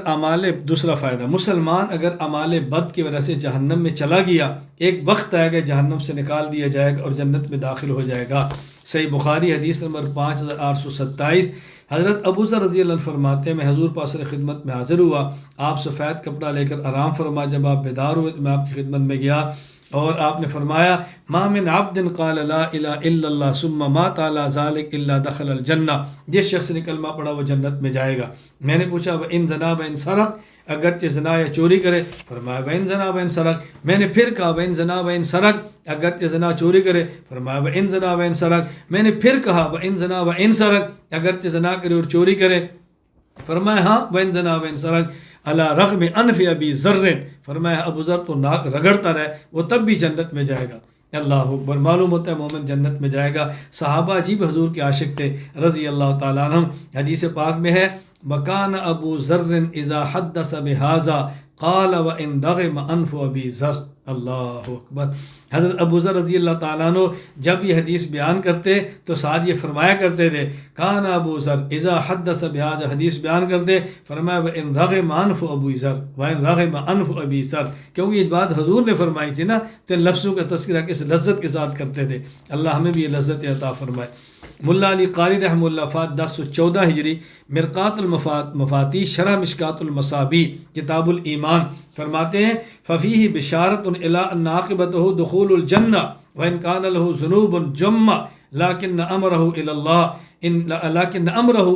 A: دوسرا فائدہ، مسلمان اگر اعمال بد کی وجہ سے جہنم میں چلا گیا، ایک وقت آئے گا جہنم سے نکال دیا جائے گا اور جنت میں داخل ہو جائے گا۔ صحیح بخاری حدیث نمبر 5827، حضرت ابو ذر رضی اللہ عنہ فرماتے ہیں میں حضور پاک صلی اللہ علیہ وسلم خدمت میں حاضر ہوا، آپ سفید کپڑا لے کر آرام فرما، جب آپ بیدار ہوئے تو میں آپ کی خدمت میں گیا اور آپ نے فرمایا ما من عبد قال لا الہ الا اللہ ثم مات علی ذلک الا دخل الجنہ، جس شخص نے کلمہ پڑھا وہ جنت میں جائے گا۔ میں نے پوچھا وان زنا وان سرق، اگرچہ زنا یا چوری کرے؟ فرمایا وان زنا وان سرق۔ میں نے پھر کہا وان زنا وان سرق، اگرچہ زنا چوری کرے؟ فرمایا وان زنا وان سرق۔ میں نے پھر کہا وان زنا وان سرق، اگرچہ زنا کرے اور چوری کرے؟ فرمایا ہاں وان زنا وان سرق۔ علی رغم انف ابی ذر، فرمایا ابو ذر تو ناک رگڑتا رہے وہ تب بھی جنت میں جائے گا۔ اللہ اکبر، معلوم ہوتا ہے مومن جنت میں جائے گا۔ صحابہ عجیب حضور کے عاشق تھے رضی اللہ تعالیٰ عنہم۔ حدیث پاک میں ہے وَكَانَ أَبُو ذَرٍ إِذَا حَدَّثَ بِهَذَا قَالَ وَإِنْ رَغِمَ أَنْفُ أَبِي ذَرٍ۔ اللہ اکبر، حضرت ابو ذر رضی اللہ تعالیٰ عنہ جب یہ حدیث بیان کرتے تو ساتھ یہ فرمایا کرتے تھے کان ابو ذر اذا حدث بهذا، حدیث بیان کرتے فرمایا وَإِنْ رَغِمَ أَنْفُ أَبِي ذَرٍ وَإِنْ رَغِمَ أَنْفُ أَبِي ذَرٍ، کیونکہ یہ بات حضور نے فرمائی تھی نا، تو ان لفظوں کا تذکرہ کس لذت کے ساتھ کرتے تھے۔ اللہ ہمیں بھی یہ لذت عطا فرمائے۔ ملا علی قاری رحمہ اللہ وفات 1014 ہجری، مرقات المفاتی شرح مشکات المصابی کتاب الایمان فرماتے ہیں ففیہ بشارت الی ان عاقبتہ دخول الجنہ وان کان له ذنوب جمہ لیکن امرہ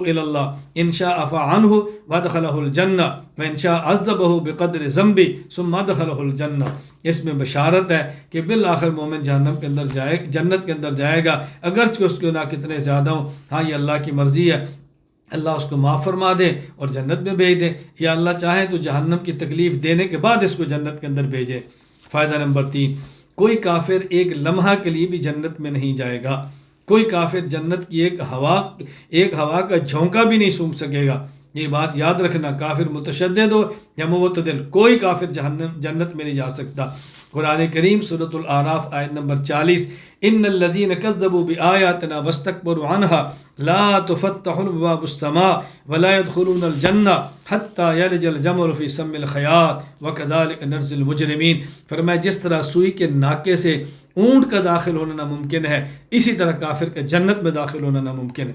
A: الی اللہ ان شاء عفا عنہ وادخلہ الجنہ وان شاء عذبہ بقدر ذنبہ ثم ادخلہ الجنہ۔ اس میں بشارت ہے کہ بالآخر مومن جہنم کے اندر جنت کے اندر جائے گا، اگرچہ اس کے گناہ کتنے زیادہ ہوں۔ ہاں یہ اللہ کی مرضی ہے، اللہ اس کو معاف فرما دے اور جنت میں بھیج دے، یا اللہ چاہے تو جہنم کی تکلیف دینے کے بعد اس کو جنت کے اندر بھیجے۔ فائدہ نمبر 3، کوئی کافر ایک لمحہ کے لیے بھی جنت میں نہیں جائے گا۔ کوئی کافر جنت کی ایک ہوا کا جھونکا بھی نہیں سونگھ سکے گا۔ یہ بات یاد رکھنا، کافر متشدد ہو یا معتدل، کوئی کافر جنت میں نہیں جا سکتا۔ قرآن کریم سورۃ الاعراف آیت نمبر 40، ان الذین کذبوا بآیاتنا واستکبروا عنها لا تفتح ابواب السماء ولا يدخلون الجنہ حتی یلج الجمل فی سم الخیاط وکذلک نجزی المجرمین۔ فرمایا جس طرح سوئی کے ناکے سے اونٹ کا داخل ہونا ناممکن ہے، اسی طرح کافر کا جنت میں داخل ہونا ناممکن ہے۔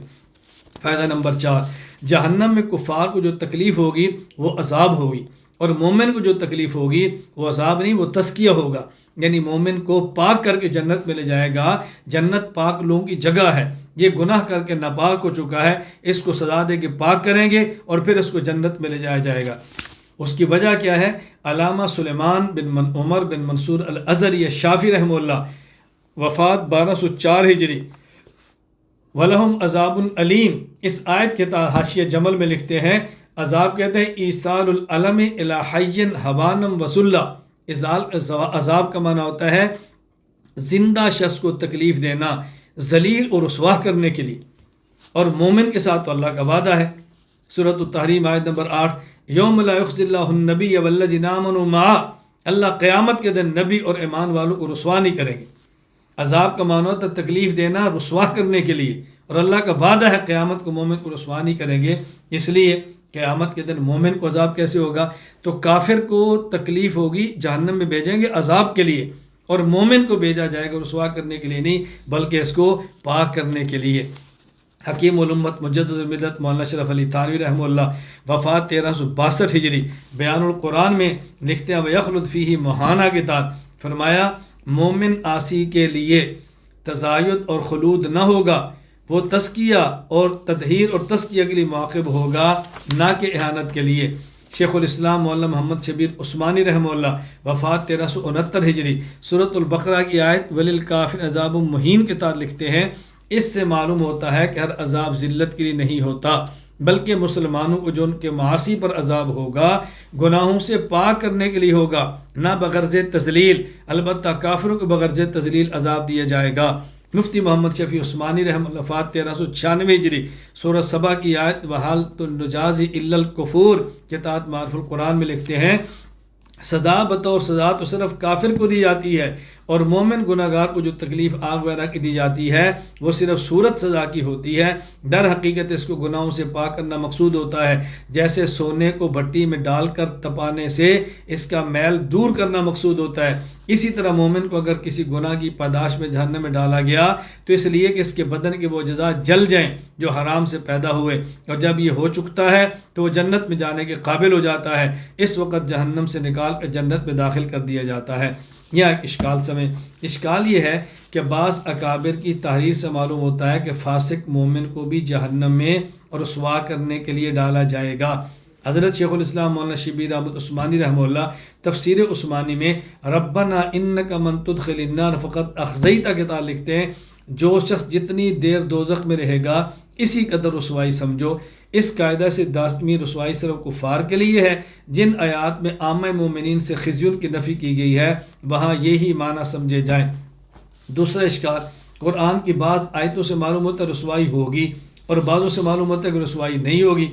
A: فائدہ نمبر 4، جہنم میں کفار کو جو تکلیف ہوگی وہ عذاب ہوگی، اور مومن کو جو تکلیف ہوگی وہ عذاب نہیں، وہ تزکیہ ہوگا، یعنی مومن کو پاک کر کے جنت میں لے جائے گا۔ جنت پاک لوگوں کی جگہ ہے، یہ گناہ کر کے ناپاک ہو چکا ہے، اس کو سزا دے کے پاک کریں گے اور پھر اس کو جنت میں لے جایا جائے گا۔ اس کی وجہ کیا ہے؟ علامہ سلیمان بن عمر بن منصور الازہری الشافعی رحمہ اللہ، وفات 1204 ہجری، وَلَهُمْ عَذَابٌ علیم۔ اس آیت کے حاشیہ جمل میں لکھتے ہیں، عذاب کہتے ہیں ایصال العلم الی حی حوانم وذلہ۔ عذاب کا معنی ہوتا ہے زندہ شخص کو تکلیف دینا، ذلیل اور رسوا کرنے کے لیے، اور مومن کے ساتھ تو اللہ کا وعدہ ہے۔ سورۃ التحریم آیت نمبر 8، یوم لا یخزی اللہ النبی والذین آمنوا معہ، اللہ قیامت کے دن نبی اور ایمان والوں کو رسوا نہیں کریں گے۔ عذاب کا معنی ہوتا ہے تکلیف دینا رسوا کرنے کے لیے، اور اللہ کا وعدہ ہے قیامت کو مومن کو رسوا نہیں کریں گے۔ اس لیے قیامت کے دن مومن کو عذاب کیسے ہوگا؟ تو کافر کو تکلیف ہوگی، جہنم میں بھیجیں گے عذاب کے لیے، اور مومن کو بھیجا جائے گا رسوا کرنے کے لیے نہیں، بلکہ اس کو پاک کرنے کے لیے۔ حکیم الامت مجدد الملت مولانا اشرف علی تھانوی رحمہ اللہ، وفات 1362 ہجری، بیان القرآن میں لکھتے ہیں وَيَخْلُدْ فِيهِ مُحَانَہ کے تحت فرمایا مومن عاصی کے لیے تزاید اور خلود نہ ہوگا، وہ تزکیہ اور تطہیر اور تزکیہ کے لیے مواقب ہوگا، نہ کہ اہانت کے لیے۔ شیخ الاسلام مولانا محمد شبیر عثمانی رحمہ اللہ، وفات 1369 ہجری، سورۃ البقرہ کی آیت وَلِلْكَافِرِينَ عَذَابٌ مُہِین کے تحت لکھتے ہیں، اس سے معلوم ہوتا ہے کہ ہر عذاب ذلت کے لیے نہیں ہوتا، بلکہ مسلمانوں کو جو ان کے معاصی پر عذاب ہوگا گناہوں سے پاک کرنے کے لیے ہوگا، نہ بغرض تذلیل۔ البتہ کافروں کو بغرض تذلیل عذاب دیا جائے گا۔ مفتی محمد شفیع عثمانی رحمہ اللہ، وفات 1396 ہجری، سورہ سبا کی آیت وَحَلْ نُجَازِي إِلَّا الْكُفُورَ کے تحت معرف القرآن میں لکھتے ہیں سزا بطور سزا تو صرف کافر کو دی جاتی ہے، اور مومن گناہ گار کو جو تکلیف آگ وغیرہ کی دی جاتی ہے وہ صرف صورت سزا کی ہوتی ہے، در حقیقت اس کو گناہوں سے پاک کرنا مقصود ہوتا ہے۔ جیسے سونے کو بھٹی میں ڈال کر تپانے سے اس کا میل دور کرنا مقصود ہوتا ہے، اسی طرح مومن کو اگر کسی گناہ کی پاداش میں جہنم میں ڈالا گیا تو اس لیے کہ اس کے بدن کے وہ اجزاء جل جائیں جو حرام سے پیدا ہوئے، اور جب یہ ہو چکتا ہے تو وہ جنت میں جانے کے قابل ہو جاتا ہے، اس وقت جہنم سے نکال کر جنت میں داخل کر دیا جاتا ہے۔ یہاں ایک اشکال سمجھ، اشکال یہ ہے کہ بعض اکابر کی تحریر سے معلوم ہوتا ہے کہ فاسق مومن کو بھی جہنم میں رسوا کرنے کے لیے ڈالا جائے گا۔ حضرت شیخ الاسلام مولانا شبیر احمد عثمانی رحمہ اللہ تفسیر عثمانی میں ربنا انک من تدخل النار فقط اخزیت کے تعلق لکھتے ہیں جو شخص جتنی دیر دوزخ میں رہے گا اسی قدر رسوائی سمجھو۔ اس قاعدہ سے داسمی رسوائی صرف کفار کے لیے ہے۔ جن آیات میں عامہ مومنین سے خزیون کی نفی کی گئی ہے وہاں یہی معنی سمجھے جائیں۔ دوسرا اشکال، قرآن کی بعض آیتوں سے معلوم ہوتا ہے رسوائی ہوگی اور بعضوں سے معلوم ہوتا ہے کہ رسوائی نہیں ہوگی۔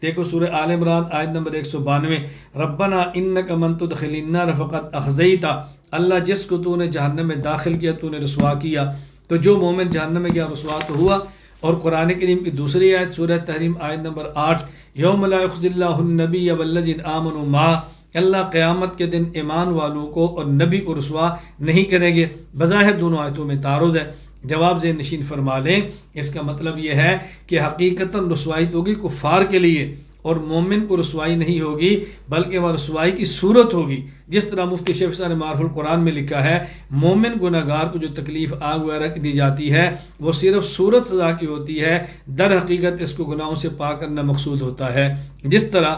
A: دیکھو سورہ آل عمران آیت نمبر 192، ربنا انک من تدخل النار فقد اخزیتا، اللہ جس کو تو نے جہنم میں داخل کیا تو نے رسوا کیا، تو جو مومن جہنم میں گیا رسوا تو ہوا۔ اور قرآن کریم کی دوسری آیت سورہ تحریم آیت نمبر 8، یوم لا یخزی اللہ النبی والذین آمنوا معہ، اللہ قیامت کے دن ایمان والوں کو اور نبی کو رسوا نہیں کریں گے۔ بظاہر دونوں آیتوں میں تعارض ہے، جواب ذہن نشین فرما لیں۔ اس کا مطلب یہ ہے کہ حقیقتاً رسوائی تو ہوگی کفار کے لیے اور مومن کو رسوائی نہیں ہوگی، بلکہ وہ رسوائی کی صورت ہوگی۔ جس طرح مفتی شفیع صاحب نے معارف القرآن میں لکھا ہے، مومن گناہ گار کو جو تکلیف آگ وغیرہ کی دی جاتی ہے وہ صرف صورت سزا کی ہوتی ہے، در حقیقت اس کو گناہوں سے پاک کرنا مقصود ہوتا ہے۔ جس طرح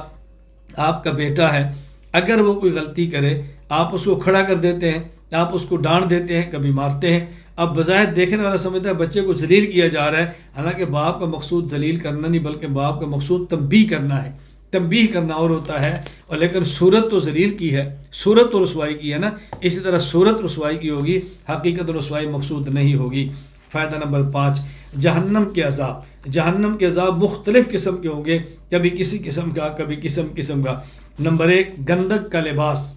A: آپ کا بیٹا ہے، اگر وہ کوئی غلطی کرے آپ اس کو کھڑا کر دیتے ہیں، آپ اس کو ڈانٹ دیتے ہیں، کبھی مارتے ہیں۔ اب بظاہر دیکھنے والا سمجھتا ہے بچے کو ذلیل کیا جا رہا ہے، حالانکہ باپ کا مقصود ذلیل کرنا نہیں بلکہ باپ کا مقصود تنبیہ کرنا ہے۔ تنبیہ کرنا اور ہوتا ہے، اور لیکن صورت تو ذلیل کی ہے، صورت تو رسوائی کی ہے نا، اسی طرح صورت رسوائی کی ہوگی، حقیقت رسوائی مقصود نہیں ہوگی۔ فائدہ نمبر 5، جہنم کے عذاب۔ جہنم کے عذاب مختلف قسم کے ہوں گے، کبھی کسی قسم کا، کبھی قسم کا۔ نمبر 1، گندک کا لباس۔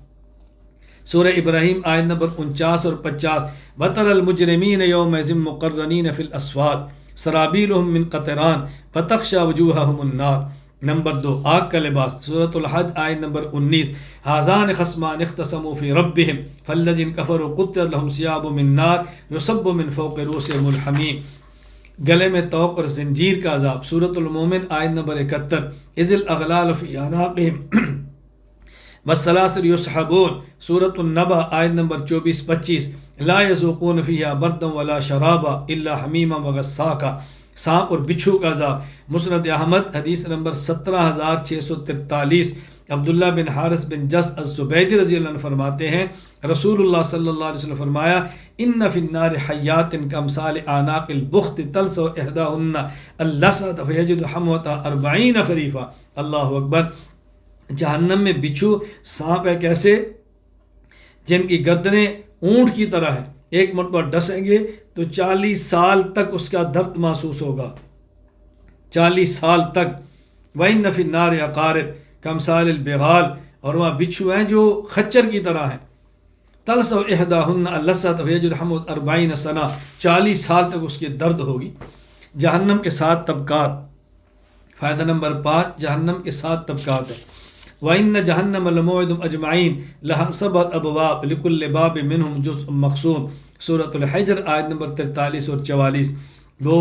A: سورہ ابراہیم آیت نمبر 49 اور 50، وَتَرَى الْمُجْرِمِينَ يَوْمَئِذٍ مُقَرَّنِينَ فِي الْأَصْفَادِ سَرَابِيلُهُم مِّن قَطِرَانٍ فَتَغْشَىٰ وُجُوهَهُمُ النَّارُ۔ نمبر 2، آگ کا لباس۔ سورۃ الحج آیت نمبر 19، هَٰذَانِ خَصْمَانِ اخْتَصَمُوا فِي رَبِّهِمْ فَالَّذِينَ كَفَرُوا قُطِّعَتْ لَهُمْ ثِيَابٌ مِّن نَّارٍ يُصَبُّ مِّن فَوْقِ رُءُوسِهِمُ الْحَمِيمُ۔ گلے میں توق اور زنجیر کا عذاب۔ سورۃ المومن آیت نمبر 71، اِذِ الْأَغْلَالُ فِي أَعْنَاقِهِمْ والسلاسل یسحبون۔ سورۃ النبأ آیت نمبر 24-25، لا یذوقون فیہا بردا ولا شرابا الا حمیما وغساقا۔ سانپ اور بچھو کا عذاب۔ مسند احمد حدیث نمبر 17643، عبداللہ بن حارث بن جس الزبیدی رضی اللہ عنہ فرماتے ہیں رسول اللہ صلی اللہ علیہ وسلم فرمایا، ان فی النار حیات کامثال اعناق البخت تلسع احداہن اللسعۃ فیجد حموۃ 40 خریفا۔ اللہ اکبر۔ جہنم میں بچھو سانپ ہے کیسے، جن کی گردنیں اونٹ کی طرح ہیں، ایک مرتبہ ڈسیں گے تو 40 سال تک اس کا درد محسوس ہوگا، 40 سال تک۔ وَإِنَّ فِي النَّارِ عَقَارِبَ كَأَمْثَالِ الْبِغَالِ، اور وہاں بچھو ہیں جو خچر کی طرح ہیں، تلسع إِحْدَاهُنَّ اللسعۃ فَيَجِدُ حَمْوَةَ 40 سنہ، 40 سال تک اس کی درد ہوگی۔ جہنم کے 7 طبقات۔ فائدہ نمبر 5، جہنم کے 7 طبقات ہیں۔ وَإِنَّ جَهَنَّمَ لَمَوْعِدُهُمْ أَجْمَعِينَ لَهَا 7 أَبْوَابٍ لِكُلِّ بَابٍ مِّنْهُمْ جُزْءٌ مَّقْسُومٌ۔ سورۃ الحجر آیت نمبر 43 اور 44۔ وہ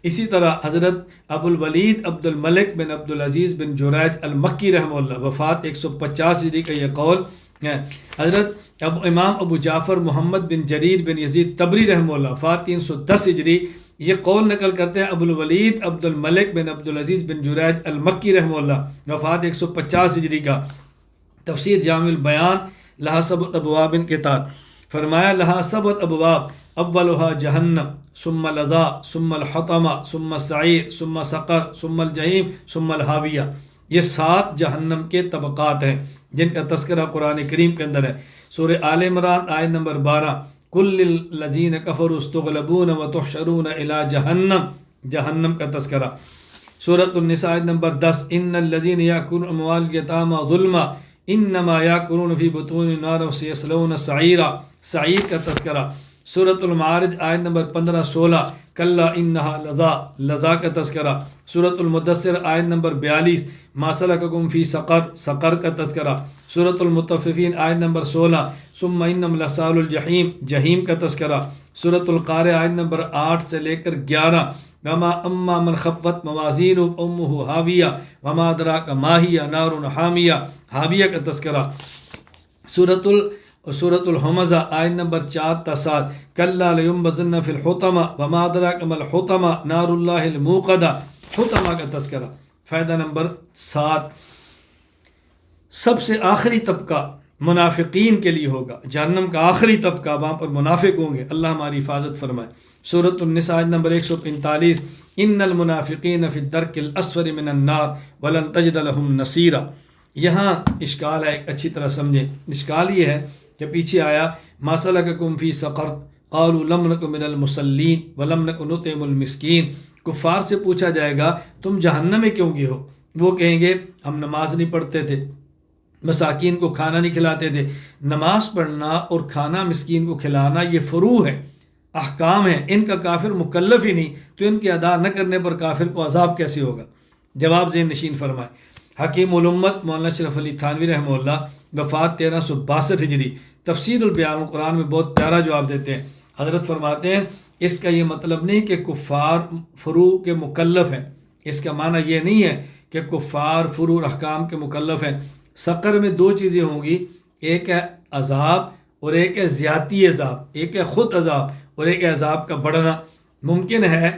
A: اسی طرح حضرت ابو الولید عبد الملک بن عبد العزیز بن جریج المکی رحمہ اللہ، وفات 150 ہجری کا یہ قول ہے۔ حضرت امام ابو جعفر محمد بن جریر بن یزید طبری رحمہ اللہ، وفات 310 ہجری، یہ قول نقل کرتے ہیں ابو الولید عبد الملک بن عبد العزیز بن جریج المکی رحمہ اللہ، وفات 150 ہجری کا۔ تفسیر جامع البیان، لہا 7 ابواب کے تحت فرمایا، لہا 7 ابواب، اولها جہنم ثم لظا ثم الحطمہ ثم السعیر ثم سقر ثم الجحیم ثم الحاویہ۔ یہ 7 جہنم کے طبقات ہیں جن کا تذکرہ قرآن کریم کے اندر ہے۔ سورہ آل عمران آیت نمبر 12، کل الذین کفروا استغلبون وتحشرون الی جہنم، جہنم کا تذکرہ۔ سورۃ النساء آیت نمبر 10، ان الذین یاکلون اموال الیتامی ظلما انما یاکلون فی بطونہم نارا وسیصلون سعیرا، سعیر کا تذکرہ۔ سورۃ المعارج آیت نمبر 15-16، کلا انہا لظا، لظا کا تذکرہ۔ سورۃ المدثر آیت نمبر 42، ما سلککم فی سقر، سقر کا تذکرہ۔ سورۃ المطففین آیت نمبر 16، ثم انہم لصال الجحیم، جحیم کا تذکرہ۔ سورۃ القارعہ آیت نمبر 8 سے لے کر 11، وما اما من خفت موازینہ امہ حاویہ وما ادراک ما ہی نار حامیہ، حاویہ کا تذکرہ۔ سورۃ الحمزہ آیت نمبر 4-7، کلا لینبذن فی الحطمہ وما ادراک ما الحطمہ نار اللہ الموقدہ، حطمہ کا تذکرہ۔ فائدہ نمبر 7، سب سے آخری طبقہ منافقین کے لیے ہوگا، جہنم کا آخری طبقہ وہاں پر منافق ہوں گے، اللہ ہماری حفاظت فرمائے۔ سورۃ النساء آیت نمبر 145، ان المنافقین فی الدرک الاسفل من النار ولن تجد لهم نصیرا۔ یہاں اشکال ہے، ایک اچھی طرح سمجھیں۔ اشکال یہ ہے کہ پیچھے آیا ما سلککم فی سقر قالوا لم نک من المصلین ولم نک نطعم المسکین۔ کفار سے پوچھا جائے گا تم جہنم میں کیوں گئے ہو؟ وہ کہیں گے ہم نماز نہیں پڑھتے تھے، مساکین کو کھانا نہیں کھلاتے تھے۔ نماز پڑھنا اور کھانا مسکین کو کھلانا یہ فروع ہے، احکام ہیں، ان کا کافر مکلف ہی نہیں، تو ان کے ادا نہ کرنے پر کافر کو عذاب کیسے ہوگا؟ جواب ذہن نشین فرمائے۔ حکیم الامت مولانا اشرف علی تھانوی رحمہ اللہ، وفات 1362 ہجری، تفسیر البیان قرآن میں بہت پیارا جواب دیتے ہیں۔ حضرت فرماتے ہیں اس کا یہ مطلب نہیں کہ کفار فروع کے مکلف ہیں، اس کا معنی یہ نہیں ہے کہ کفار فروع احکام کے مکلف ہیں۔ سقر میں دو چیزیں ہوں گی، ایک ہے عذاب اور ایک ہے زیادتی عذاب، ایک ہے خود عذاب اور ایک ہے عذاب کا بڑھنا۔ ممکن ہے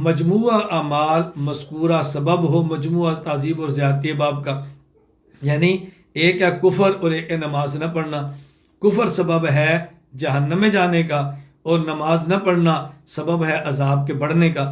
A: مجموعہ اعمال مذکورہ سبب ہو مجموعہ تعذیب اور زیادتی باب کا، یعنی ایک ہے کفر اور ایک ہے نماز نہ پڑھنا۔ کفر سبب ہے جہنم میں جانے کا اور نماز نہ پڑھنا سبب ہے عذاب کے بڑھنے کا۔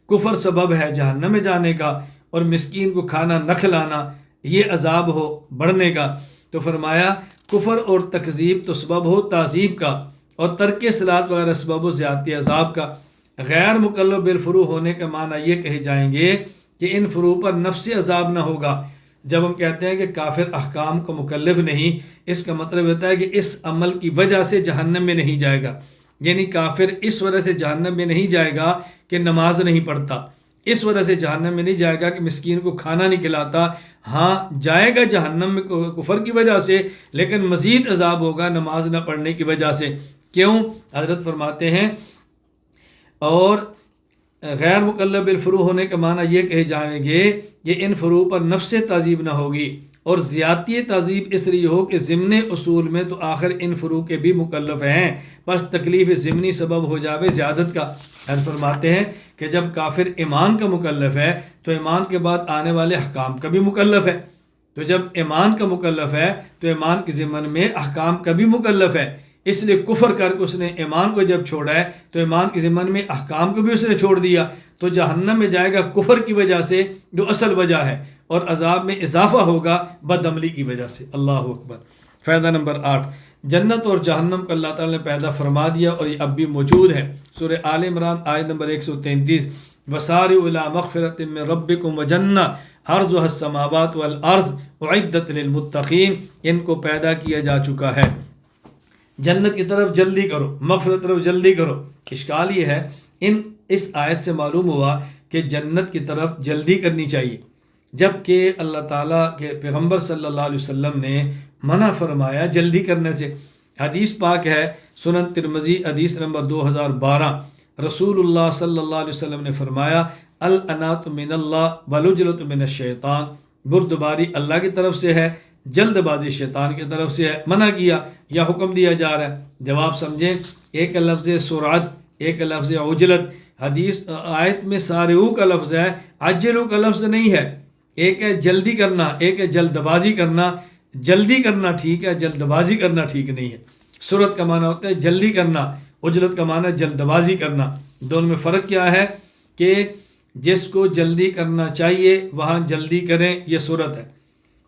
A: کفر سبب ہے جہنم میں جانے کا اور مسکین کو کھانا نہ کھلانا یہ عذاب ہو بڑھنے کا۔ تو فرمایا کفر اور تکذیب تو سبب ہو تعذیب کا، اور ترک صلاۃ وغیرہ سبب ہو زیادتی عذاب کا۔ غیر مکلف بالفروع ہونے کا معنی یہ کہے جائیں گے کہ ان فروع پر نفس عذاب نہ ہوگا۔ جب ہم کہتے ہیں کہ کافر احکام کو مکلف نہیں، اس کا مطلب ہوتا ہے کہ اس عمل کی وجہ سے جہنم میں نہیں جائے گا، یعنی کافر اس وجہ سے جہنم میں نہیں جائے گا کہ نماز نہیں پڑھتا، اس وجہ سے جہنم میں نہیں جائے گا کہ مسکین کو کھانا نہیں کھلاتا۔ ہاں جائے گا جہنم میں کفر کی وجہ سے، لیکن مزید عذاب ہوگا نماز نہ پڑھنے کی وجہ سے۔ کیوں؟ حضرت فرماتے ہیں اور غیر مکلف بالفروع ہونے کا معنی یہ کہے جائیں گے کہ ان فروع پر نفس تعذیب نہ ہوگی، اور زیادتی تعذیب اس لیے ہو کہ ضمن اصول میں تو آخر ان فروع کے بھی مکلف ہیں، بس تکلیف ضمنی سبب ہو جاوے زیادت کا۔ حضرت فرماتے ہیں کہ جب کافر ایمان کا مکلف ہے تو ایمان کے بعد آنے والے احکام کا بھی مکلف ہے، تو جب ایمان کا مکلف ہے تو ایمان کے ضمن میں احکام کا بھی مکلف ہے۔ اس لیے کفر کر کے اس نے ایمان کو جب چھوڑا ہے تو ایمان کے ضمن میں احکام کو بھی اس نے چھوڑ دیا، تو جہنم میں جائے گا کفر کی وجہ سے جو اصل وجہ ہے، اور عذاب میں اضافہ ہوگا بد عملی کی وجہ سے۔ اللہ اکبر۔ فائدہ نمبر 8، جنت اور جہنم کو اللہ تعالیٰ نے پیدا فرما دیا اور یہ اب بھی موجود ہے۔ سورہ آل عمران آیت نمبر 133، وَسَارِعُوا إِلَىٰ مَغْفِرَةٍ مِّن رَبِّكُمْ وَجَنَّةٍ عَرْضُهَا السَّمَاوَاتُ وَالْأَرْضُ أُعِدَّتْ لِلْمُتَّقِينَ، ان کو پیدا کیا جا چکا ہے۔ جنت کی طرف جلدی کرو، مغفرت کی طرف جلدی کرو۔ اشکال یہ ہے اس آیت سے معلوم ہوا کہ جنت کی طرف جلدی کرنی چاہیے، جبکہ اللہ تعالیٰ کے پیغمبر صلی اللہ علیہ وسلم نے منع فرمایا جلدی کرنے سے۔ حدیث پاک ہے سنن ترمذی حدیث نمبر 2012، رسول اللہ صلی اللہ علیہ وسلم نے فرمایا الانات من اللہ والعجلۃ من الشیطان، بردباری اللہ کی طرف سے ہے، جلد بازی شیطان کی طرف سے ہے۔ منع کیا یا حکم دیا جا رہا ہے؟ جواب سمجھیں، ایک لفظ سرعت، ایک لفظ عجلت۔ حدیث آیت میں سارعو کا لفظ ہے، عجلو کا لفظ نہیں ہے۔ ایک ہے جلدی کرنا، ایک ہے جلد بازی کرنا۔ جلدی کرنا ٹھیک ہے، جلد بازی کرنا ٹھیک نہیں ہے۔ سرعت کا معنی ہوتا ہے جلدی کرنا، عجلت کا معنی ہے جلد بازی کرنا۔ دونوں میں فرق کیا ہے کہ جس کو جلدی کرنا چاہیے وہاں جلدی کریں، یہ سرعت ہے،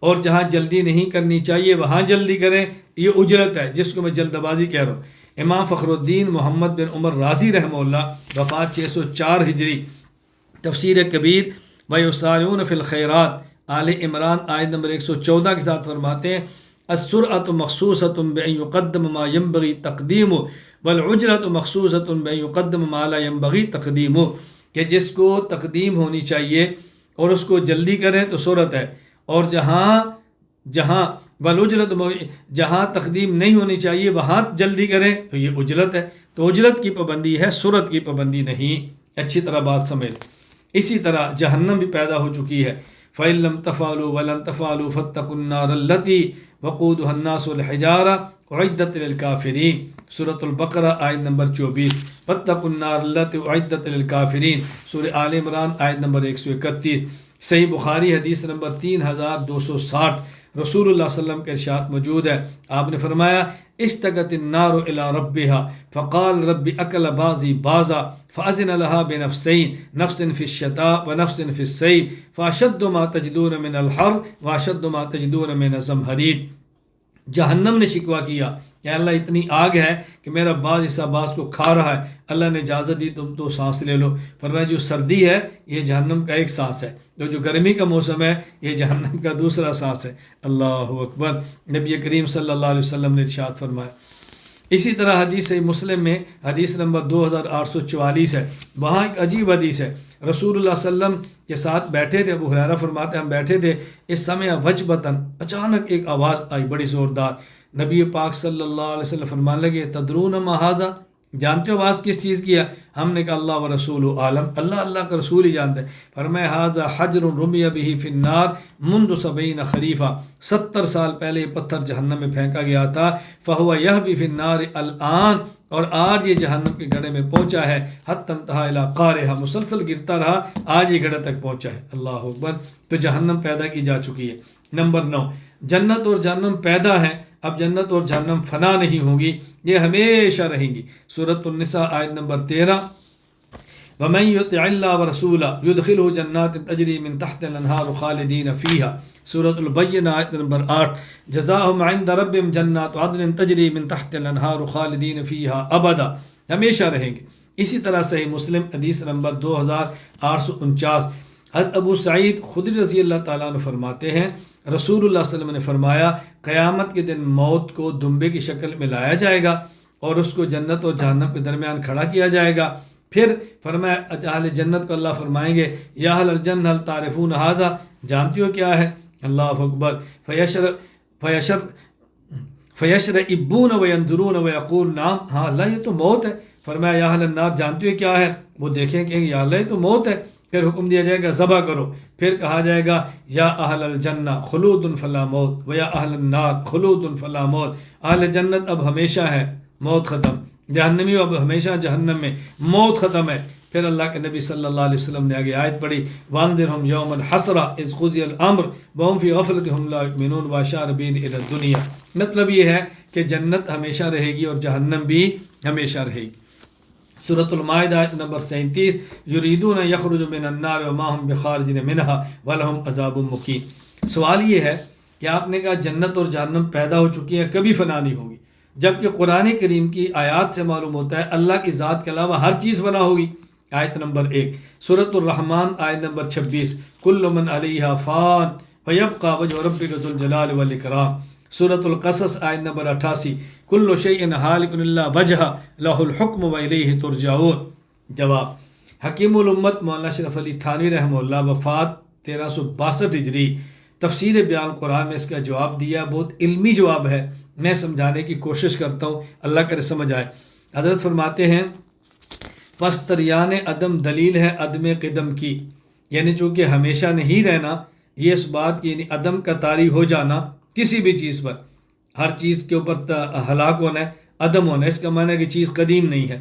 A: اور جہاں جلدی نہیں کرنی چاہیے وہاں جلدی کریں، یہ اجرت ہے، جس کو میں جلد بازی کہہ رہا ہوں۔ امام فخر الدین محمد بن عمر رازی رحمہ اللہ، وفات 604 ہجری، تفسیر کبیر وَيُسَارِعُونَ فِي الْخَيْرَاتِ آل عمران آیت نمبر 114 کے ساتھ فرماتے ہیں السرعۃ مخصوصۃ بأن يقدم ما ينبغي تقدیمه والعجلۃ مخصوصۃ بأن يقدم ما لا ينبغي تقدیمه، کہ جس کو تقدیم ہونی چاہیے اور اس کو جلدی کریں تو سرعت ہے، اور جہاں والعجلۃ جہاں تقدیم نہیں ہونی چاہیے وہاں جلدی کریں تو یہ عجلت ہے۔ تو عجلت کی پابندی ہے، سرعت کی پابندی نہیں۔ اچھی طرح بات سمجھ۔ اسی طرح جہنم بھی پیدا ہو چکی ہے۔ فَإِن لَّمْ تَفْعَلُوا وَلَن تَفْعَلُوا فَاتَّقُوا النَّارَ الَّتِي وَقُودُهَا النَّاسُ وَالْحِجَارَةُ أُعِدَّتْ لِلْكَافِرِينَ، سورۃ البقرہ آیت نمبر 24، فَاتَّقُوا النَّارَ الَّتِي أُعِدَّتْ لِلْكَافِرِينَ، سورہ آل عمران آیت نمبر 131۔ صحیح بخاری حدیث نمبر 3260، رسول اللہ صلی اللہ علیہ وسلم کے ارشاد موجود ہے، آپ نے فرمایا اشتقت النار الى ربها فقال رب اکل بعضی بعضا فاذن لها بنفسین نفس فی الشتاء ونفس فی الصیف فاشد ما تجدون من الحر واشد ما تجدون من الزمہریر۔ جہنم نے شکوہ کیا کہ اللہ اتنی آگ ہے کہ میرا بعض حصہ بعض کو کھا رہا ہے، اللہ نے اجازت دی تم تو سانس لے لو۔ فرمایا جو سردی ہے یہ جہنم کا ایک سانس ہے، جو گرمی کا موسم ہے یہ جہنم کا دوسرا سانس ہے۔ اللہ اکبر، نبی کریم صلی اللہ علیہ وسلم نے ارشاد فرمایا۔ اسی طرح حدیث مسلم میں حدیث نمبر 2844 ہے، وہاں ایک عجیب حدیث ہے، رسول اللہ صلی اللہ علیہ وسلم کے ساتھ بیٹھے تھے، ابو ہریرہ فرماتے ہیں ہم بیٹھے تھے، اس سمے وجبتاً اچانک ایک آواز آئی بڑی زوردار، نبی پاک صلی اللہ علیہ وسلم فرمانے لگے تدرون ما ھذا، جانتے ہو آواز کس چیز کی ہے؟ ہم نے کہا اللہ و رسول عالم، اللہ کا رسول ہی جانتے ہیں۔ فرمایا ھذا حجر رمی بہ فی النار منذ 70 خریفا، 70 سال پہلے یہ پتھر جہنم میں پھینکا گیا تھا، فہو یہوی فی النار الآن، اور آج یہ جہنم کے گڑھے میں پہنچا ہے، حتی انتہا الی قارہا، مسلسل گرتا رہا، آج یہ گڑھے تک پہنچا ہے۔ اللہ اکبر، تو جہنم پیدا کی جا چکی ہے۔ نمبر 9، جنت اور جہنم پیدا ہیں، اب جنت اور جہنم فنا نہیں ہوں گی، یہ ہمیشہ رہیں گی۔ سورۃ النساء آیت نمبر 13، وَمَن يُطِعِ اللَّهَ وَرَسُولَهُ يُدْخِلْهُ جَنَّاتٍ تَجْرِي مِن تَحْتِهَا الْأَنْهَارُ خَالِدِينَ فِيهَا۔ سورۃ البینہ آیت نمبر 8، جزاؤہم عند ربہم جنات عدن تجری من تحتہا الانہار خالدین فیہا ابدا، ہمیشہ رہیں گے۔ اسی طرح صحیح مسلم حدیث نمبر 2849، حضرت ابو سعید خدری رضی اللہ تعالیٰ عنہ فرماتے ہیں رسول اللہ صلی اللہ علیہ وسلم نے فرمایا قیامت کے دن موت کو دمبے کی شکل میں لایا جائے گا اور اس کو جنت اور جہنم کے درمیان کھڑا کیا جائے گا۔ پھر فرمایا اہل جنت کو اللہ فرمائیں گے یا اہل الجنہ هل تعرفون ھذا، جانتی ہو کیا ہے؟ اللہ اکبر، فیشرئبون وینظرون ویقول نعم، ہاں اللہ یہ تو موت ہے۔ فرمایا یا اہل النار، جانتی ہو کیا ہے؟ وہ دیکھیں کہ یا اللہ یہ تو موت ہے۔ پھر حکم دیا جائے گا ذبح کرو، پھر کہا جائے گا یا اہل الجنہ خلود فلا موت و یا اہل النار خلود فلا موت، اہل جنت اب ہمیشہ ہے، موت ختم، جہنمی اب ہمیشہ جہنم میں، موت ختم ہے۔ پھر اللہ کے نبی صلی اللہ علیہ وسلم نے آگے آیت پڑھی وَانذِرْهُمْ يَوْمَ الْحَسْرَةِ إِذْ قُضِيَ الْأَمْرُ وَهُمْ فِي غَفْلَةٍ لَا يُؤْمِنُونَ وَأَشَارَ بِهِ إِلَى الدُّنْيَا۔ مطلب یہ ہے کہ جنت ہمیشہ رہے گی اور جہنم بھی ہمیشہ رہے گی۔ سورۃ المائدہ آیت نمبر 37، یریدون یخرج من النار وما هم بخارجین منها ولہم عذاب مقیم۔ سوال یہ ہے کہ آپ نے کہا جنت اور جہنم پیدا ہو چکی ہیں، کبھی فنا نہیں ہوگی، جبکہ قرآن کریم کی آیات سے معلوم ہوتا ہے اللہ کی ذات کے علاوہ ہر چیز فنا ہوگی۔ آیت نمبر 1 سورۃ الرحمن آیت نمبر 26، کل من علیہا فان ویبقى وجہ ربک ذو الجلال والاکرام۔ سورۃ القصص آیت نمبر 88، کل شیء ہالک الا وجہ لہ الحکم والیہ ترجعون۔ جواب، حکیم الامت مولانا اشرف علی تھانوی رحمہ اللہ وفات 1362 ہجری، تفسیر بیان قرآن میں اس کا جواب دیا، بہت علمی جواب ہے، میں سمجھانے کی کوشش کرتا ہوں، اللہ کرے سمجھ آئے۔ حضرت فرماتے ہیں پس تریان عدم دلیل ہے عدم قدم کی، یعنی چونکہ ہمیشہ نہیں رہنا، یہ اس بات کی یعنی عدم کا طاری ہو جانا کسی بھی چیز پر، ہر چیز کے اوپر ہلاک ہونا ہے، عدم ہونا ہے، اس کا معنی ہے کہ چیز قدیم نہیں ہے۔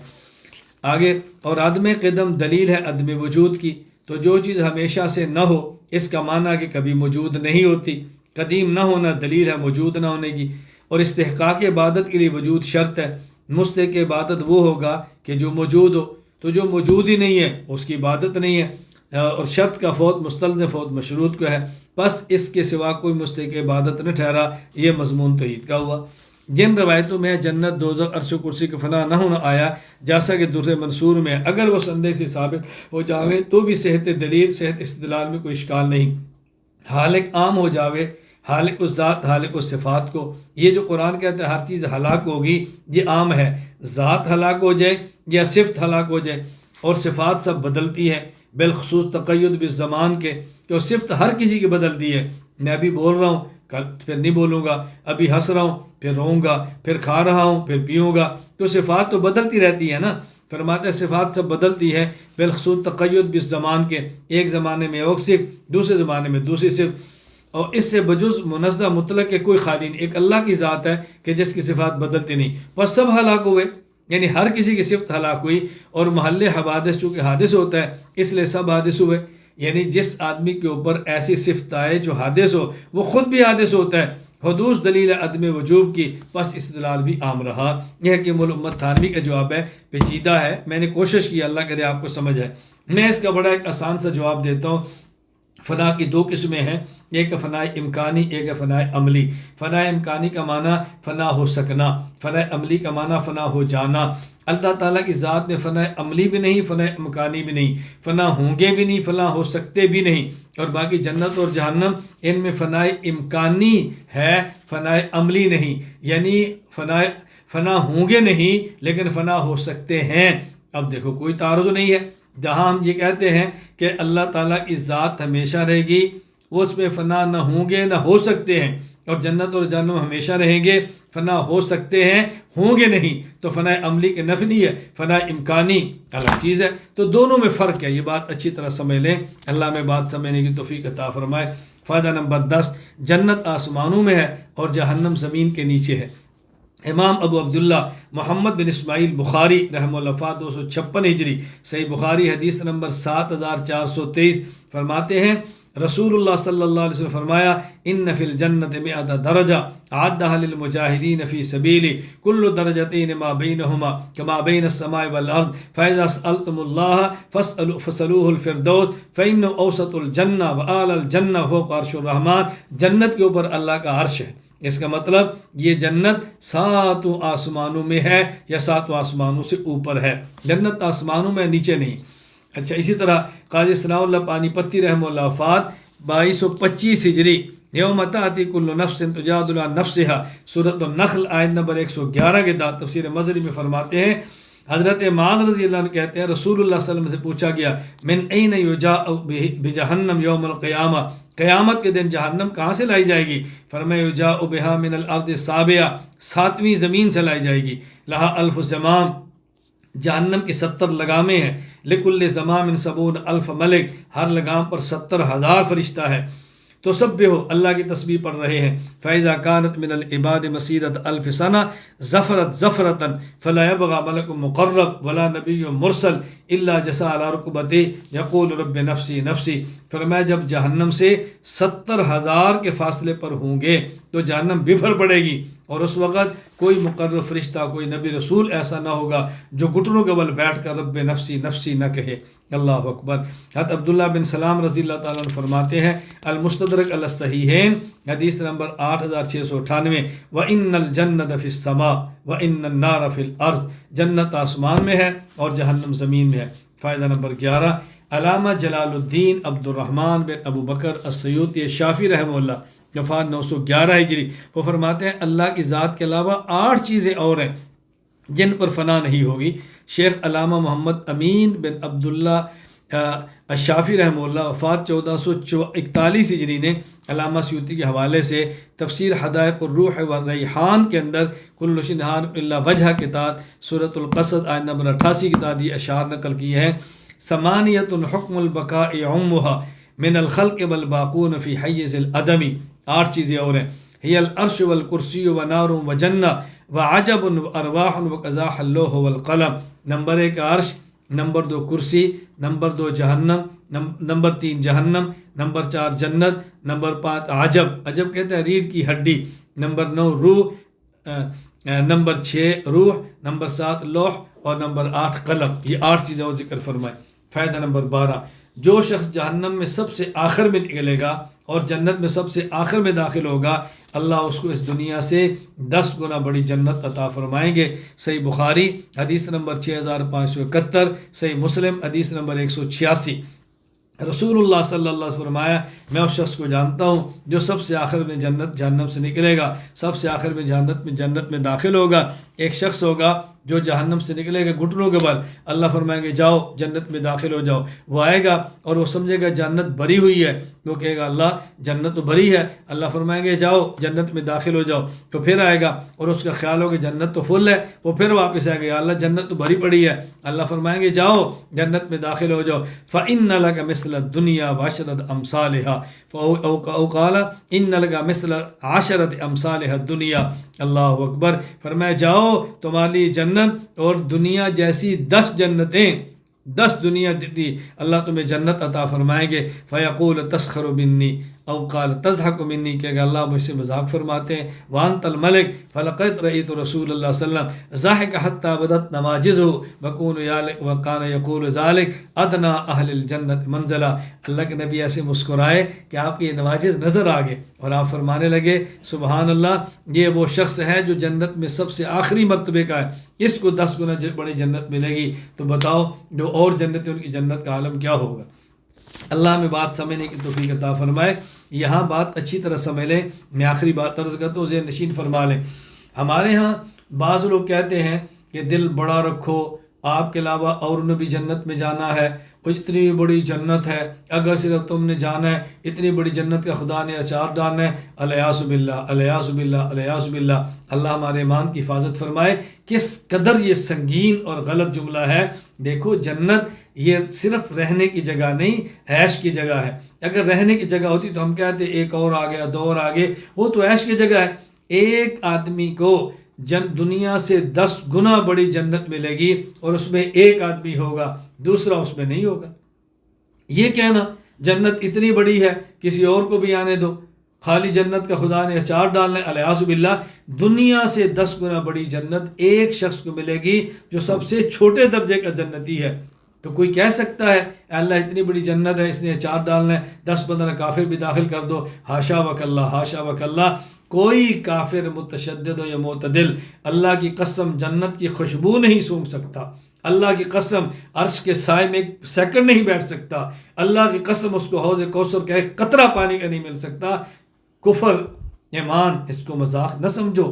A: آگے، اور عدم قدم دلیل ہے عدم وجود کی، تو جو چیز ہمیشہ سے نہ ہو اس کا معنی ہے کہ کبھی موجود نہیں ہوتی، قدیم نہ ہونا دلیل ہے موجود نہ ہونے کی۔ اور استحقاق عبادت کے لیے وجود شرط ہے، مستحق عبادت وہ ہوگا کہ جو موجود ہو، تو جو موجود ہی نہیں ہے اس کی عبادت نہیں ہے، اور شرط کا فوت مستلزم فوت مشروط کو ہے، بس اس کے سوا کوئی مستحق عبادت نہ ٹھہرا، یہ مضمون توحید کا ہوا۔ جن روایتوں میں جنت دوزخ عرش و کرسی کا فنا نہ ہونا آیا، جیسا کہ در منصور میں اگر وہ سندے سے ثابت ہو جاوے تو بھی صحت دلیل صحت استدلال میں کوئی اشکال نہیں، حالق عام ہو جاوے، حالق الذات حالق الصفات کو، یہ جو قرآن کہتا ہے ہر چیز ہلاک ہوگی یہ عام ہے، ذات ہلاک ہو جائے یا صفت ہلاک ہو جائے، اور صفات سب بدلتی ہے، بالخصوص تقید بالزمان کے، کہ صفت ہر کسی کی بدلتی ہے، میں ابھی بول رہا ہوں کل پھر نہیں بولوں گا، ابھی ہنس رہا ہوں پھر روؤں گا، پھر کھا رہا ہوں پھر پیوں گا، تو صفات تو بدلتی رہتی ہے نا۔ فرماتے ہیں صفات سب بدلتی ہے، بالخصوص تقید بالزمان کے، ایک زمانے میں ایک صفت دوسرے زمانے میں دوسری صفت، اور اس سے بجز منزہ مطلق کے کوئی خالی نہیں، ایک اللہ کی ذات ہے کہ جس کی صفات بدلتی نہیں، بس سب ہلاک ہوئے، یعنی ہر کسی کی صفت ہلاک ہوئی، اور محل حوادث چونکہ حادث ہوتا ہے اس لیے سب حادث ہوئے۔ یعنی جس آدمی کے اوپر ایسی صفت آئے جو حادث ہو وہ خود بھی حادث ہوتا ہے، حدوث دلیل عدم وجوب کی، بس استدلال بھی عام رہا۔ یہ حکیم الامت تھانوی کا جواب ہے، پیچیدہ ہے، میں نے کوشش کی، اللہ کرے آپ کو سمجھ آئے۔ میں اس کا بڑا ایک آسان سا جواب دیتا ہوں۔ فنا کی دو قسمیں ہیں، ایک ہے فنا امکانی، ایک ہے فنا عملی۔ فنا امکانی کا معنی فنا ہو سکنا، فنا عملی کا معنی فنا ہو جانا۔ اللہ تعالیٰ کی ذات میں فنا عملی بھی نہیں، فنا امکانی بھی نہیں، فنا ہوں گے بھی نہیں، فنا ہو سکتے بھی نہیں۔ اور باقی جنت اور جہنم ان میں فنا امکانی ہے، فنا عملی نہیں، یعنی فنا ہوں گے نہیں لیکن فنا ہو سکتے ہیں۔ اب دیکھو کوئی تعارض نہیں ہے، جہاں ہم یہ کہتے ہیں کہ اللہ تعالیٰ کی ذات ہمیشہ رہے گی، اس میں فنا نہ ہوں گے نہ ہو سکتے ہیں، اور جنت اور جہنم ہمیشہ رہیں گے، فنا ہو سکتے ہیں، ہوں گے نہیں، تو فنا عملی کے نفی نہیں ہے، فنا امکانی الگ چیز ہے۔ تو دونوں میں فرق ہے، یہ بات اچھی طرح سمجھ لیں، اللہ میں بات سمجھنے کی توفیق عطا فرمائے۔ فائدہ نمبر 10، جنت آسمانوں میں ہے اور جہنم زمین کے نیچے ہے۔ امام ابو عبداللہ محمد بن اسماعیل بخاری رحمہ اللہ وفات 256 ہجری، صحیح بخاری حدیث نمبر 7423 فرماتے ہیں، رسول اللہ صلی اللہ علیہ وسلم فرمایا، ان فی الجنت 100 درجہ اعدها للمجاہدین فی سبیلی، کل درجتین ما بینہما کما بین السماء والارض، فاذا سألتم اللہ فاسألوه الفردوس فإنه اوسط الجنہ وآل الجنہ فوق عرش الرحمن۔ جنت کے اوپر اللہ کا عرش ہے، اس کا مطلب یہ جنت 7 آسمانوں میں ہے یا 7 آسمانوں سے اوپر ہے، جنت آسمانوں میں نیچے نہیں۔ اچھا، اسی طرح قاضی ثناء اللہ پانی پتی رحمہ اللہ وفات 2225 ہجری، یوم تأتی کل نفس تجادل عن نفسها، سورۃ النحل آیت نمبر 111 کے بعد تفسیر مظہری میں فرماتے ہیں، حضرت معاذ رضی اللہ عنہ کہتے ہیں رسول اللہ صلی اللہ علیہ وسلم سے پوچھا گیا، من این یجاء بجہنم یوم القیامہ، قیامت کے دن جہنم کہاں سے لائی جائے گی؟ فرمایا یجاء بہا من الارض السابعہ، 7ویں زمین سے لائی جائے گی، لہا 1000 زمام، جہنم کی 70 لگامیں ہیں، لکل زمام 70,000 ملک، ہر لگام پر 70,000 فرشتہ ہے، تو سب ہو اللہ کی تسبیح پڑھ رہے ہیں۔ فَإِذَا كَانَتْ مِنَ الْعِبَادِ مَسِيرَةَ 1000 سَنَةٍ زَفَرَتْ زَفْرَةً فَلَا يَبْغَى مَلَكٌ مُقَرَّبٌ وَلَا نَبِيٌّ مُرْسَلٌ إِلَّا جَثَى عَلَى رُكْبَتَيْهِ يَقُولُ رَبِّ نَفْسِي نَفْسِي۔ فرمایا جب جہنم سے 70,000 کے فاصلے پر ہوں گے تو جہنم بفر پڑے گی، اور اس وقت کوئی مقرر فرشتہ، کوئی نبی رسول ایسا نہ ہوگا جو گھٹنوں کے بل بیٹھ کر رب نفسی نفسی نہ کہے۔ اللہ اکبر۔ حضرت عبداللہ بن سلام رضی اللہ تعالیٰ عنہ فرماتے ہیں، المستدرک علی الصحیحین حدیث نمبر 8698، وَإِنَّ الْجَنَّةَ فِي السَّمَاءِ وَإِنَّ النَّارَ فِي الْأَرْضِ، جنت آسمان میں ہے اور جہنم زمین میں ہے۔ فائدہ نمبر 11، علامہ جلال الدین عبد الرحمن بن ابو بکر السیوطی شافعی رحمہ اللہ وفات 911 ہجری، وہ فرماتے ہیں اللہ کی ذات کے علاوہ 8 چیزیں اور ہیں جن پر فنا نہیں ہوگی۔ شیخ علامہ محمد امین بن عبداللہ الشافعی رحمہ اللہ وفات 1441 ہجری نے علامہ سیوطی کے حوالے سے تفسیر حدائق الروح والریحان کے اندر کل شنہان اللہ وجہ کے تحت سورۃ القصص آیت نمبر 88 کے تحت یہ اشعار نقل کیے ہیں، ثمانیۃ حکم البقاء عمها من الخلق والباقون فی حیز العدم، 8 چیزیں اور ہیں، ہی العرش والکرسی ونار وجنہ وعجب وارواح وقضاء اللوح والقلم۔ نمبر 1 عرش، نمبر 2 کرسی، نمبر 2 جہنم، نمبر 3 جہنم، نمبر 4 جنت، نمبر 5 عجب، عجب کہتے ہیں ریڑھ کی ہڈی، نمبر 9 روح، نمبر 6 روح، نمبر 7 لوح، اور نمبر 8 قلم۔ یہ 8 چیزیں اور ذکر فرمائیں۔ فائدہ نمبر 12، جو شخص جہنم میں سب سے آخر میں نکلے گا اور جنت میں سب سے آخر میں داخل ہوگا، اللہ اس کو اس دنیا سے 10 گنا بڑی جنت عطا فرمائیں گے۔ صحیح بخاری حدیث نمبر 6571، صحیح مسلم حدیث نمبر 186۔ رسول اللہ صلی اللہ علیہ وسلم فرمایا، میں اس شخص کو جانتا ہوں جو سب سے آخر میں جہنم سے نکلے گا، سب سے آخر میں جنت میں داخل ہوگا۔ ایک شخص ہوگا جو جہنم سے نکلے گا گھٹنوں کے بل، اللہ فرمائیں گے جاؤ جنت میں داخل ہو جاؤ، وہ آئے گا اور وہ سمجھے گا جنت بھری ہوئی ہے، وہ کہے گا اللہ جنت تو بھری ہے، اللہ فرمائیں گے جاؤ جنت میں داخل ہو جاؤ، تو پھر آئے گا اور اس کا خیال ہو کہ جنت تو فل ہے، وہ پھر واپس آئے گا، اللہ جنت تو بھری پڑی ہے، اللہ فرمائیں گے جاؤ جنت میں داخل ہو جاؤ، فَإِنَّ لَكَ مِثْلَ الدُّنْيَا وَعَشْرَةِ أَمْثَالِهَا، او قال ان لگا مثل 10 امثال الدنیا۔ اللہ اکبر۔ فرمایا جاؤ تمہاری جنت اور دنیا جیسی 10 جنتیں 10 دنیا دیتی اللہ تمہیں جنت عطا فرمائیں گے. فیقول تسخر منی او قال تضحک منی کہ اگر اللہ مجھ سے مذاق فرماتے ہیں. وانت الملک فلقد رأیت رسول اللہ صلی اللہ علیہ وسلم ضاحک حتی بدت نواجزہ وکان یقول ذلک ادنا اہل الجنت منزلہ. اللہ کے نبی ایسے مسکرائے کہ آپ کے نواجز نظر آ گئے اور آپ فرمانے لگے سبحان اللہ، یہ وہ شخص ہے جو جنت میں سب سے آخری مرتبے کا ہے، اس کو 10 گنا بڑی جنت ملے گی. تو بتاؤ جو اور جنت ان کی جنت کا عالم کیا ہوگا. اللہ ہمیں بات سمجھنے کی توفیق عطا فرمائے. یہاں بات اچھی طرح سمجھ لیں. میں آخری بات عرض کرتا ہوں، ذہن نشین فرما لیں. ہمارے ہاں بعض لوگ کہتے ہیں کہ دل بڑا رکھو، آپ کے علاوہ اور نے بھی جنت میں جانا ہے، وہ اتنی بڑی جنت ہے، اگر صرف تم نے جانا ہے اتنی بڑی جنت کا خدا نے اچار ڈالنا ہے. الیاذ باللہ الیاذ باللہ الیاذ باللہ. اللہ ہمارے ایمان کی حفاظت فرمائے. کس قدر یہ سنگین اور غلط جملہ ہے. دیکھو جنت یہ صرف رہنے کی جگہ نہیں، عیش کی جگہ ہے. اگر رہنے کی جگہ ہوتی تو ہم کہتے ایک اور آ گیا، 2 اور آگے. وہ تو عیش کی جگہ ہے. ایک آدمی کو دنیا سے 10 گنا بڑی جنت ملے گی اور اس میں ایک آدمی ہوگا، دوسرا اس میں نہیں ہوگا. یہ کہنا جنت اتنی بڑی ہے کسی اور کو بھی آنے دو، خالی جنت کا خدا نے اچار ڈالنا ہے. الیاذ باللہ. دنیا سے 10 گنا بڑی جنت ایک شخص کو ملے گی جو سب سے چھوٹے درجے کا جنتی ہے. تو کوئی کہہ سکتا ہے اللہ اتنی بڑی جنت ہے، اس نے اچار ڈالنا ہے، 10-15 کافر بھی داخل کر دو. حاشا وکاللہ حاشا وکاللہ. کوئی کافر متشدد ہو یا معتدل اللہ کی قسم جنت کی خوشبو نہیں سونگھ سکتا. اللہ کی قسم عرش کے سائے میں 1 سیکنڈ نہیں بیٹھ سکتا. اللہ کی قسم اس کو حوض کوثر کا 1 قطرہ پانی کا نہیں مل سکتا. کفر ایمان اس کو مذاق نہ سمجھو،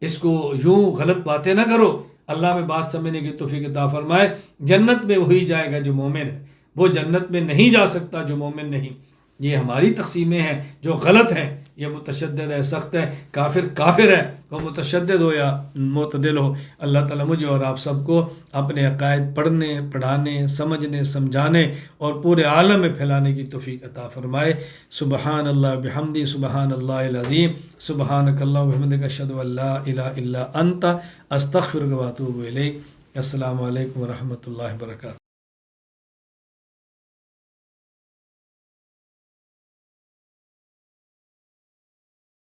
A: اس کو یوں غلط باتیں نہ کرو. اللہ میں بات سمجھنے کی توفیق عطا فرمائے. جنت میں وہی جائے گا جو مومن ہے، وہ جنت میں نہیں جا سکتا جو مومن نہیں. یہ ہماری تقسیمیں ہیں جو غلط ہیں. یہ متشدد ہے، سخت ہے. کافر ہے، وہ متشدد ہو یا معتدل ہو. اللہ تعالیٰ مجھے اور آپ سب کو اپنے عقائد پڑھنے، پڑھانے، سمجھنے، سمجھانے اور پورے عالم میں پھیلانے کی توفیق عطا فرمائے. سبحان اللہ بحمدی، سبحان اللہ العظیم، سبحانک اللہم وبحمدک، اشہد ان لا الہ الا انت، استغفرک واتوب الیک. السلام علیکم ورحمۃ اللہ وبرکاتہ.